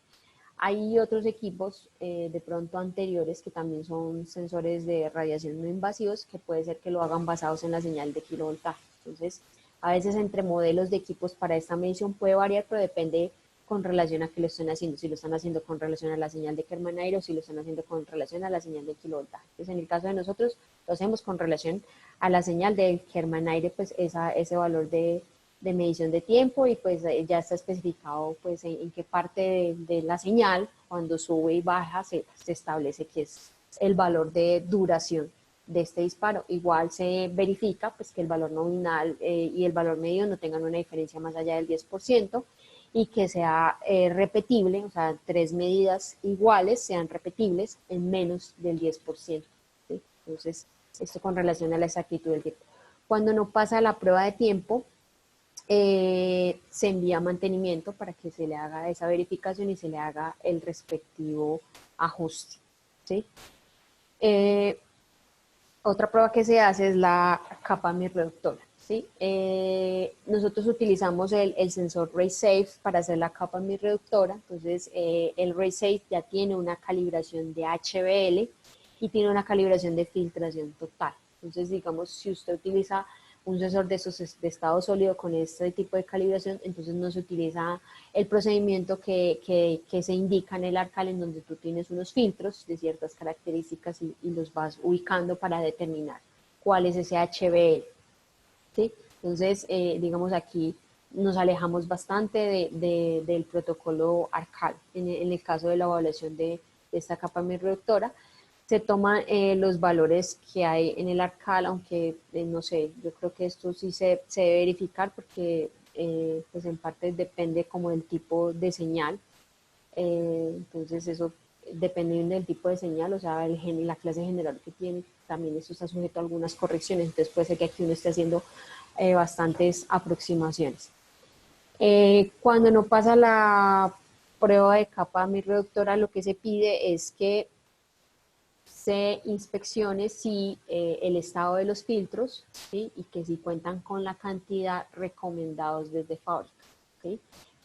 Hay otros equipos de pronto anteriores que también son sensores de radiación no invasivos que puede ser que lo hagan basados en la señal de kilovoltaje. Entonces, a veces entre modelos de equipos para esta medición puede variar, pero depende con relación a qué lo están haciendo, si lo están haciendo con relación a la señal de Kerman-Aire o si lo están haciendo con relación a la señal de kilovoltaje. Entonces, en el caso de nosotros, lo hacemos con relación a la señal de Kerman-Aire, pues ese valor de medición de tiempo y pues ya está especificado pues en qué parte de la señal, cuando sube y baja, se establece que es el valor de duración de este disparo. Igual se verifica pues que el valor nominal y el valor medio no tengan una diferencia más allá del 10% y que sea repetible, o sea, 3 medidas iguales sean repetibles en menos del 10%, ¿sí? Entonces, esto con relación a la exactitud del tiempo. Cuando no pasa la prueba de tiempo, se envía a mantenimiento para que se le haga esa verificación y se le haga el respectivo ajuste, ¿sí? Otra prueba que se hace es la capa MIR reductora, ¿sí? Nosotros utilizamos el sensor RaySafe para hacer la capa MIR reductora. Entonces el RaySafe ya tiene una calibración de HBL y tiene una calibración de filtración total. Entonces, digamos, si usted utiliza un sensor de esos de estado sólido con este tipo de calibración, entonces no se utiliza el procedimiento que se indica en el ARCAL, en donde tú tienes unos filtros de ciertas características y los vas ubicando para determinar cuál es ese HBL, ¿sí? Entonces, digamos aquí nos alejamos bastante del protocolo ARCAL en el caso de la evaluación de esta capa MIR reductora. Se toman los valores que hay en el ARCAL, aunque no sé, yo creo que esto sí se debe verificar porque pues en parte depende como del tipo de señal, entonces eso dependiendo del tipo de señal, o sea, la clase general que tiene, también esto está sujeto a algunas correcciones, entonces puede ser que aquí uno esté haciendo bastantes aproximaciones. Cuando no pasa la prueba de capa mi reductora, lo que se pide es que se inspeccione si el estado de los filtros, ¿sí? Y que si cuentan con la cantidad recomendados desde fábrica, ¿sí?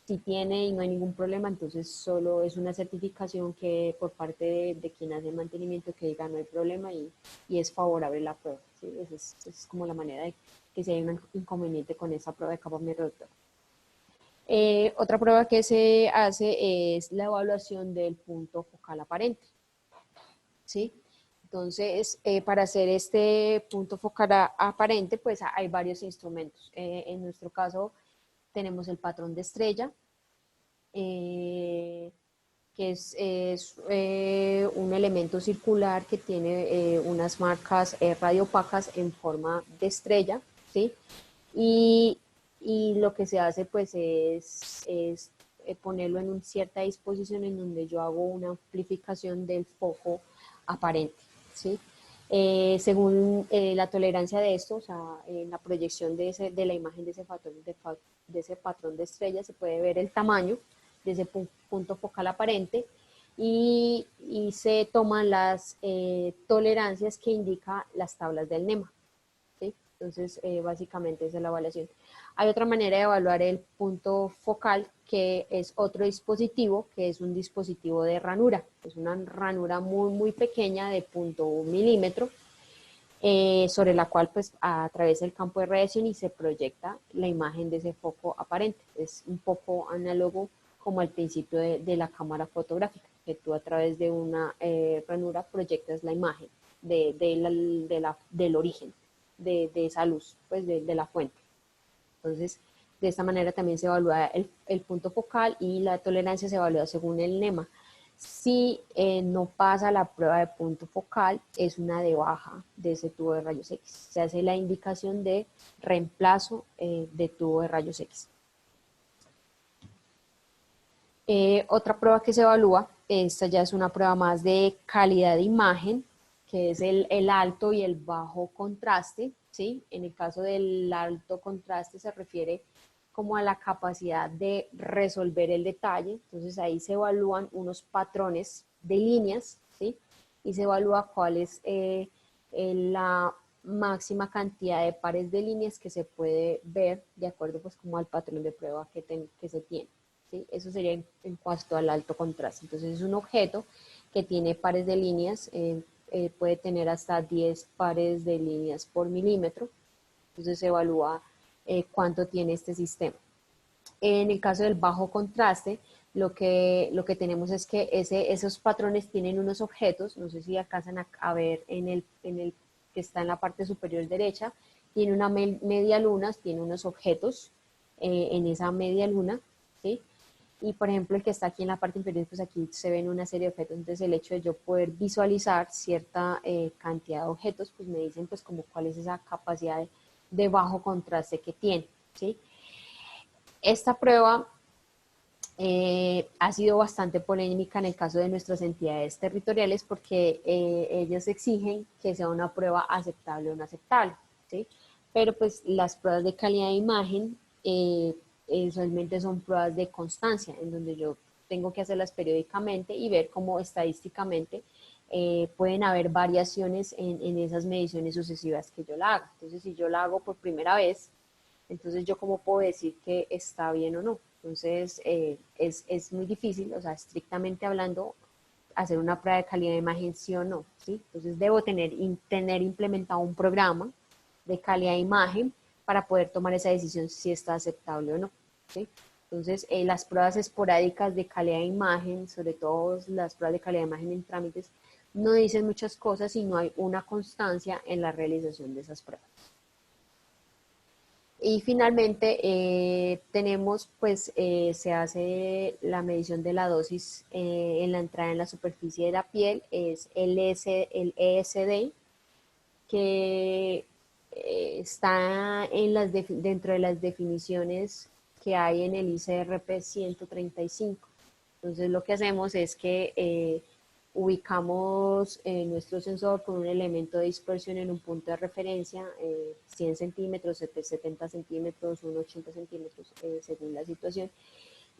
Si tiene y no hay ningún problema, entonces solo es una certificación que por parte de quien hace mantenimiento que diga no hay problema y es favorable la prueba, ¿sí? Esa es como la manera de que si hay un inconveniente con esa prueba de capa mi reductora. Otra prueba que se hace es la evaluación del punto focal aparente, ¿sí? Entonces, para hacer este punto focal aparente, pues hay varios instrumentos. En nuestro caso, tenemos el patrón de estrella, que es un elemento circular que tiene unas marcas radiopacas en forma de estrella, ¿sí? Y lo que se hace, pues, es ponerlo en una cierta disposición en donde yo hago una amplificación del foco aparente, ¿sí? Según la tolerancia de esto, o sea, en la proyección de la imagen de ese patrón de estrella, se puede ver el tamaño de ese punto focal aparente y se toman las tolerancias que indica las tablas del NEMA, ¿sí? Entonces, básicamente esa es la evaluación. Hay otra manera de evaluar el punto focal, que es otro dispositivo, que es un dispositivo de ranura. Es una ranura muy pequeña de 0.1 milímetro, sobre la cual pues atraviesa el campo de radiación y se proyecta la imagen de ese foco aparente. Es un poco análogo como al principio de la cámara fotográfica, que tú a través de una ranura proyectas la imagen del origen de esa luz, pues de la fuente. Entonces, de esta manera también se evalúa el punto focal y la tolerancia se evalúa según el NEMA. Si no pasa la prueba de punto focal, es una de baja de ese tubo de rayos X. Se hace la indicación de reemplazo de tubo de rayos X. Otra prueba que se evalúa, esta ya es una prueba más de calidad de imagen, que es el alto y el bajo contraste, ¿sí? En el caso del alto contraste se refiere como a la capacidad de resolver el detalle, entonces ahí se evalúan unos patrones de líneas, ¿sí? Y se evalúa cuál es la máxima cantidad de pares de líneas que se puede ver de acuerdo pues como al patrón de prueba que se tiene, ¿sí? Eso sería en cuanto al alto contraste. Entonces es un objeto que tiene pares de líneas, puede tener hasta 10 pares de líneas por milímetro, entonces se evalúa cuánto tiene este sistema. En el caso del bajo contraste, lo que tenemos es que esos patrones tienen unos objetos, no sé si alcanzan a ver en el que está en la parte superior derecha, tiene una media luna, tiene unos objetos en esa media luna, ¿sí? Y por ejemplo el que está aquí en la parte inferior, pues aquí se ven una serie de objetos, entonces el hecho de yo poder visualizar cierta cantidad de objetos, pues me dicen pues como cuál es esa capacidad de bajo contraste que tiene, ¿sí? Esta prueba ha sido bastante polémica en el caso de nuestras entidades territoriales porque ellos exigen que sea una prueba aceptable o no aceptable, ¿sí? Pero pues las pruebas de calidad de imagen usualmente son pruebas de constancia, en donde yo tengo que hacerlas periódicamente y ver cómo estadísticamente pueden haber variaciones en esas mediciones sucesivas que yo la haga. Entonces, si yo la hago por primera vez, entonces yo cómo puedo decir que está bien o no. Entonces es muy difícil, o sea, estrictamente hablando, hacer una prueba de calidad de imagen sí o no, ¿sí? Entonces debo tener implementado un programa de calidad de imagen para poder tomar esa decisión si está aceptable o no, ¿sí? Entonces las pruebas esporádicas de calidad de imagen, sobre todo las pruebas de calidad de imagen en trámites, no dicen muchas cosas y no hay una constancia en la realización de esas pruebas. Y finalmente tenemos, pues se hace la medición de la dosis en la entrada en la superficie de la piel, es el ESD, que está dentro de las definiciones que hay en el ICRP 135. Entonces lo que hacemos es que ubicamos nuestro sensor con un elemento de dispersión en un punto de referencia, 100 centímetros, 70 centímetros, 80 centímetros, según la situación,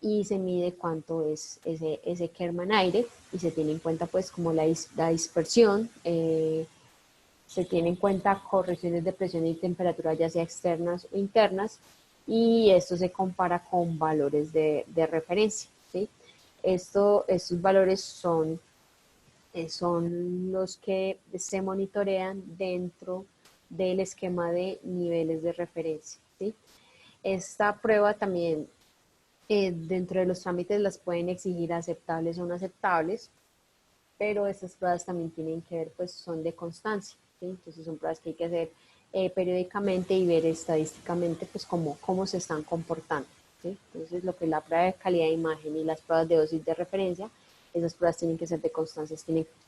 y se mide cuánto es ese Kerman aire y se tiene en cuenta pues como la dispersión, se tiene en cuenta correcciones de presión y temperatura ya sea externas o internas, y esto se compara con valores de referencia, ¿sí? Estos valores son los que se monitorean dentro del esquema de niveles de referencia, ¿sí? Esta prueba también, dentro de los trámites, las pueden exigir aceptables o no aceptables, pero estas pruebas también tienen que ver, pues son de constancia, ¿sí? Entonces son pruebas que hay que hacer periódicamente y ver estadísticamente pues cómo se están comportando, ¿sí? Entonces lo que es la prueba de calidad de imagen y las pruebas de dosis de referencia, esas pruebas tienen que ser de constancia,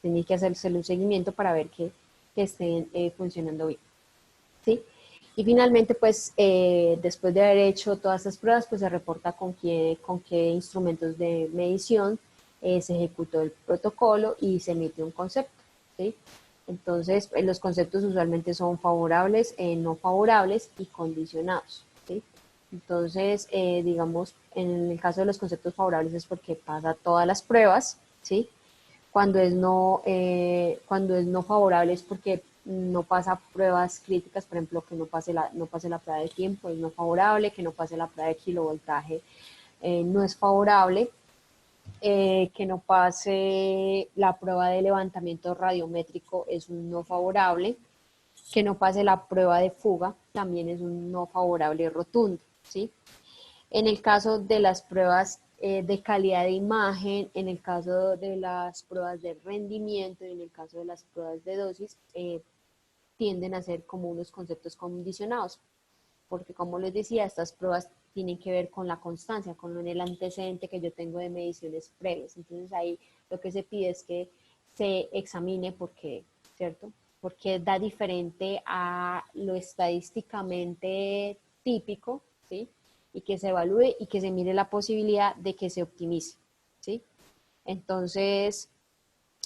tienen que hacerse un seguimiento para ver que estén funcionando bien, ¿sí? Y finalmente, pues, después de haber hecho todas estas pruebas, pues se reporta con qué instrumentos de medición se ejecutó el protocolo y se emite un concepto, ¿sí? Entonces, los conceptos usualmente son favorables, no favorables y condicionados, ¿sí? Entonces, digamos, en el caso de los conceptos favorables es porque pasa todas las pruebas, ¿sí? Cuando es no favorable es porque no pasa pruebas críticas, por ejemplo, que no pase la prueba de tiempo, es no favorable, que no pase la prueba de kilovoltaje, no es favorable, que no pase la prueba de levantamiento radiométrico es un no favorable, que no pase la prueba de fuga también es un no favorable rotundo, ¿sí? En el caso de las pruebas de calidad de imagen, en el caso de las pruebas de rendimiento y en el caso de las pruebas de dosis, tienden a ser como unos conceptos condicionados, porque como les decía, estas pruebas tienen que ver con la constancia, con el antecedente que yo tengo de mediciones previas. Entonces ahí lo que se pide es que se examine por qué, ¿cierto? Porque da diferente a lo estadísticamente típico, ¿sí? Y que se evalúe y que se mire la posibilidad de que se optimice, ¿sí? Entonces,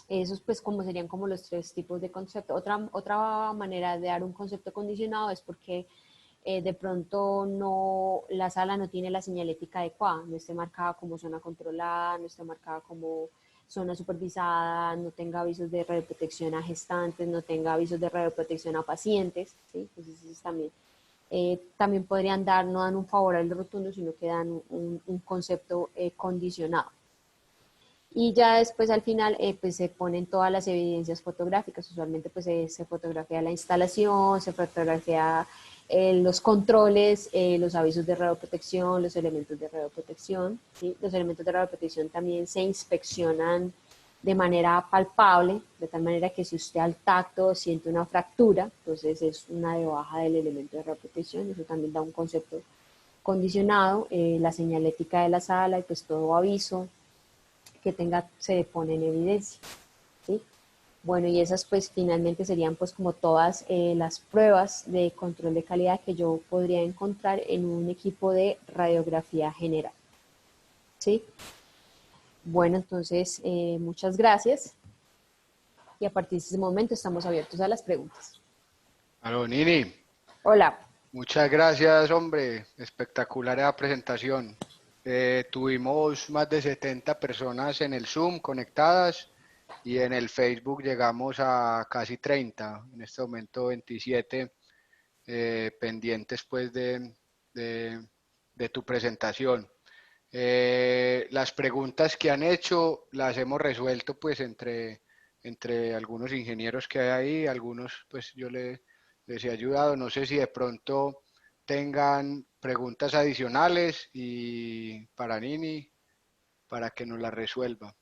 esos pues como serían como los tres tipos de concepto. Otra manera de dar un concepto condicionado es porque de pronto la sala no tiene la señalética adecuada, no esté marcada como zona controlada, no esté marcada como zona supervisada, no tenga avisos de radioprotección a gestantes, no tenga avisos de radioprotección a pacientes, ¿sí? Entonces esos también podrían no dan un favorable rotundo, sino que dan un concepto condicionado. Y ya después al final pues se ponen todas las evidencias fotográficas, usualmente pues se fotografía la instalación, se fotografía los controles, los avisos de radioprotección, los elementos de radioprotección, ¿sí? Los elementos de radioprotección también se inspeccionan de manera palpable, de tal manera que si usted al tacto siente una fractura, entonces es una de baja del elemento de radioprotección, eso también da un concepto condicionado, la señalética de la sala y pues todo aviso que tenga se pone en evidencia, ¿sí? Bueno, y esas pues finalmente serían pues como todas las pruebas de control de calidad que yo podría encontrar en un equipo de radiografía general, ¿sí? Bueno, entonces muchas gracias y a partir de este momento estamos abiertos a las preguntas. Aló, Nini, Hola. muchas gracias, hombre. Espectacular la presentación. Tuvimos más de 70 personas en el Zoom conectadas y en el Facebook llegamos a casi 30, en este momento 27 pendientes pues de, de tu presentación. Las preguntas que han hecho las hemos resuelto pues entre algunos ingenieros que hay ahí, algunos pues les he ayudado, no sé si de pronto tengan preguntas adicionales y para Nini, para que nos las resuelva.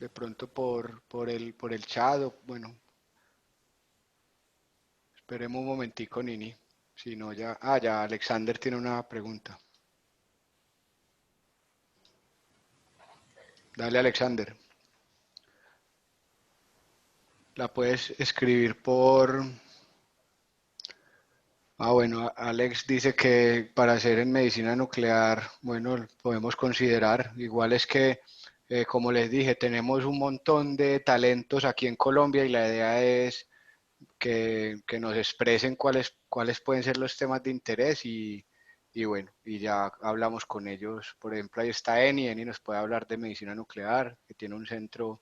De pronto por el chat, bueno, esperemos un momentico, Nini. Si no, ya Alexander tiene una pregunta. Dale, Alexander. La puedes escribir Bueno, Alex dice que para hacer en medicina nuclear, bueno, podemos considerar, igual es que, como les dije, tenemos un montón de talentos aquí en Colombia y la idea es que nos expresen cuáles pueden ser los temas de interés y bueno, y ya hablamos con ellos. Por ejemplo, ahí está Eni nos puede hablar de medicina nuclear, que tiene un centro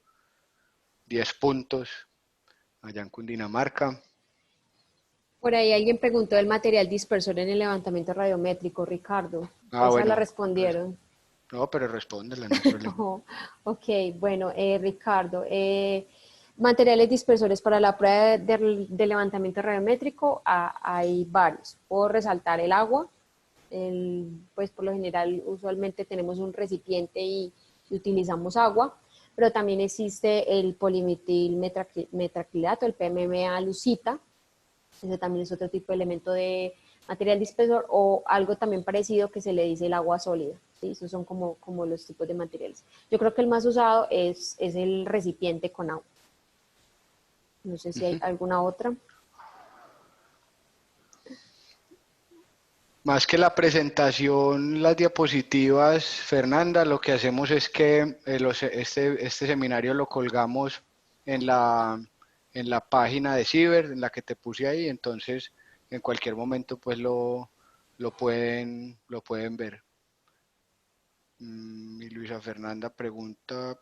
10 puntos allá en Cundinamarca. Por ahí alguien preguntó del material dispersor en el levantamiento radiométrico, Ricardo. Esa la Bueno, respondieron. no, pero respóndela, no hay problema. Oh, ok, bueno, Ricardo, materiales dispersores para la prueba de levantamiento radiométrico hay varios. Puedo resaltar el agua, pues por lo general usualmente tenemos un recipiente y utilizamos agua, pero también existe el polimetil metraquilato, el PMMA lucita, ese también es otro tipo de elemento de material dispersor o algo también parecido que se le dice el agua sólida. ¿Sí? Esos son como los tipos de materiales. Yo creo que el más usado es el recipiente con agua. No sé si hay alguna otra. Más que la presentación, las diapositivas, Fernanda, lo que hacemos es que este seminario lo colgamos en en la página de Ciber, en la que te puse ahí, entonces en cualquier momento pues lo pueden ver. Y Luisa Fernanda pregunta,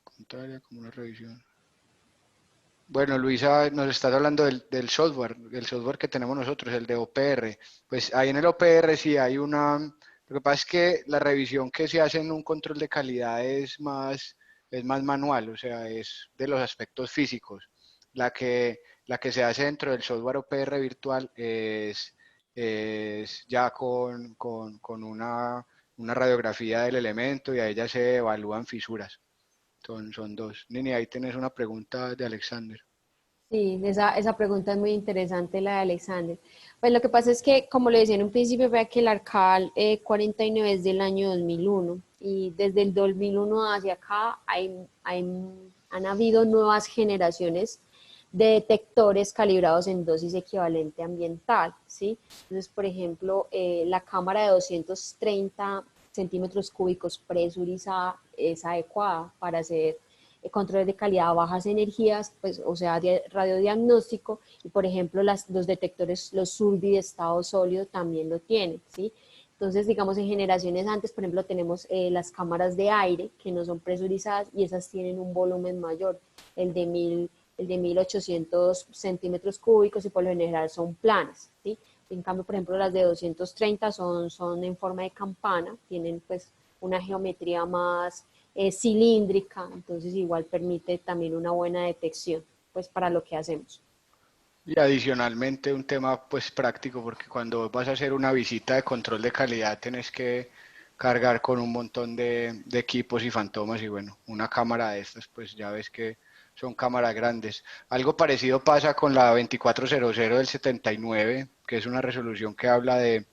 contraria, como una revisión. Bueno, Luisa, nos estás hablando del software que tenemos nosotros, el de OPR. Pues ahí en el OPR sí hay una. Lo que pasa es que la revisión que se hace en un control de calidad es más manual, o sea, es de los aspectos físicos. La que se hace dentro del software OPR virtual es ya con una radiografía del elemento y ahí ya se evalúan fisuras. Son dos. Nini, ahí tienes una pregunta de Alexander. Sí, esa pregunta es muy interesante, la de Alexander. Pues lo que pasa es que, como le decía en un principio, vea que el ARCAL 49 es del año 2001 y desde el 2001 hacia acá han habido nuevas generaciones de detectores calibrados en dosis equivalente ambiental, ¿sí? Entonces, por ejemplo, la cámara de 230 centímetros cúbicos presurizada es adecuada para hacer controles de calidad a bajas energías, pues, o sea, radiodiagnóstico, y por ejemplo los detectores, los Survey de estado sólido también lo tienen, ¿sí? Entonces, digamos, en generaciones antes, por ejemplo, tenemos las cámaras de aire que no son presurizadas y esas tienen un volumen mayor, el de 1800 centímetros cúbicos y por lo general son planas, ¿sí? En cambio, por ejemplo, las de 230 son en forma de campana, tienen pues una geometría más cilíndrica, entonces igual permite también una buena detección, pues para lo que hacemos. Y adicionalmente un tema pues práctico porque cuando vas a hacer una visita de control de calidad tienes que cargar con un montón de equipos y fantomas y bueno, una cámara de estas pues ya ves que son cámaras grandes. Algo parecido pasa con la 2400 del 79, que es una resolución que habla de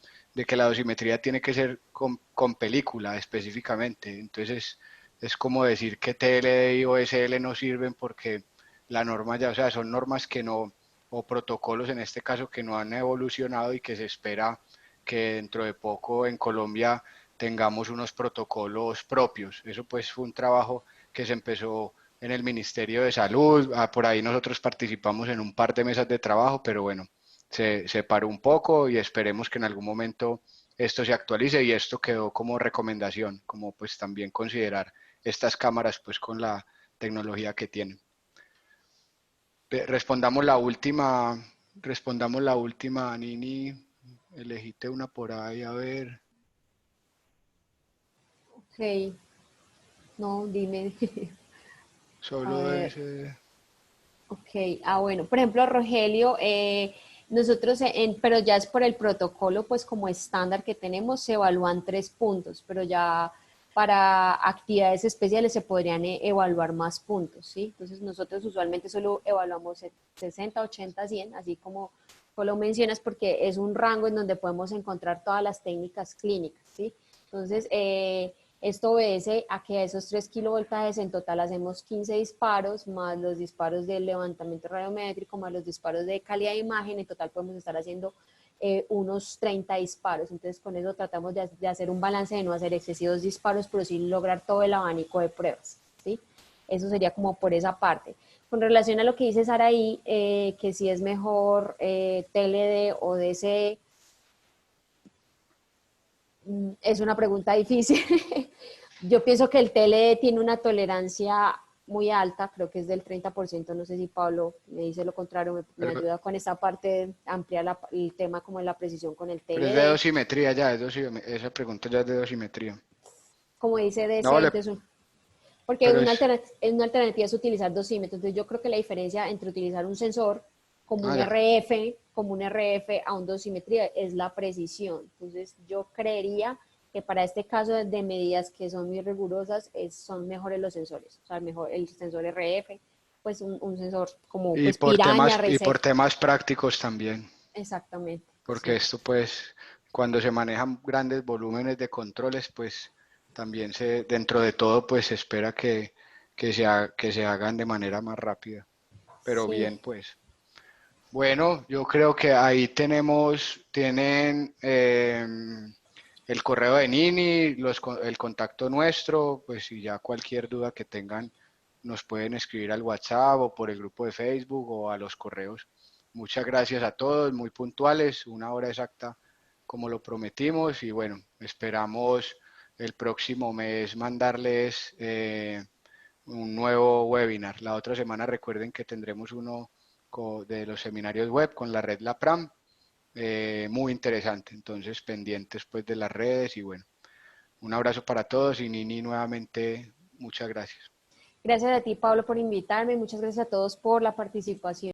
que la dosimetría tiene que ser con película específicamente. Entonces es como decir que TLD y OSL no sirven porque la norma ya, o sea, son normas que no o protocolos en este caso que no han evolucionado y que se espera que dentro de poco en Colombia tengamos unos protocolos propios. Eso pues fue un trabajo que se empezó en el Ministerio de Salud, por ahí nosotros participamos en un par de mesas de trabajo, pero bueno, se paró un poco y esperemos que en algún momento esto se actualice y esto quedó como recomendación, como pues también considerar estas cámaras pues con la tecnología que tienen. Respondamos la última, Nini, elegiste una por ahí, a ver. Ok, no, dime. A Solo ver, ese. ok, bueno, por ejemplo, Rogelio, nosotros, pero ya es por el protocolo, pues como estándar que tenemos, se evalúan 3 puntos, pero ya para actividades especiales se podrían evaluar más puntos, ¿sí? Entonces nosotros usualmente solo evaluamos 60, 80, 100, así como lo mencionas, porque es un rango en donde podemos encontrar todas las técnicas clínicas, ¿sí? Entonces, esto obedece a que a esos 3 kilovoltajes en total hacemos 15 disparos, más los disparos del levantamiento radiométrico, más los disparos de calidad de imagen, en total podemos estar haciendo unos 30 disparos. Entonces con eso tratamos de hacer un balance, de no hacer excesivos disparos, pero sí lograr todo el abanico de pruebas, ¿sí? Eso sería como por esa parte. Con relación a lo que dice Saraí, que si es mejor TLD o DCE, es una pregunta difícil. Yo pienso que el TLD tiene una tolerancia muy alta, creo que es del 30%, no sé si Pablo me dice lo contrario, me ayuda con esta parte de ampliar el tema como en la precisión con el Pero es de TLD. dosimetría ya, esa pregunta ya es de dosimetría. Como dice No, DC, entonces, porque pero es, una alternativa es utilizar dosímetros, entonces yo creo que la diferencia entre utilizar un sensor como un ya. RF a un dosimetría es la precisión. Entonces yo creería que para este caso de medidas que son muy rigurosas son mejores los sensores, o sea, mejor el sensor RF, pues un sensor como pues Piraña, Y por Reset, temas prácticos también, exactamente, porque sí. esto pues cuando se manejan grandes volúmenes de controles, pues también dentro de todo pues se espera que se hagan de manera más rápida. Pero Sí, bien, pues. Bueno, yo creo que ahí tienen el correo de Nini, el contacto nuestro, pues si ya cualquier duda que tengan nos pueden escribir al WhatsApp o por el grupo de Facebook o a los correos. Muchas gracias a todos, muy puntuales, una hora exacta como lo prometimos y bueno, esperamos el próximo mes mandarles un nuevo webinar. La otra semana recuerden que tendremos uno de los seminarios web con la red LAPRAM, muy interesante, entonces pendientes pues de las redes y bueno, un abrazo para todos y Nini nuevamente muchas gracias. gracias a ti, Pablo, por invitarme, muchas gracias a todos por la participación.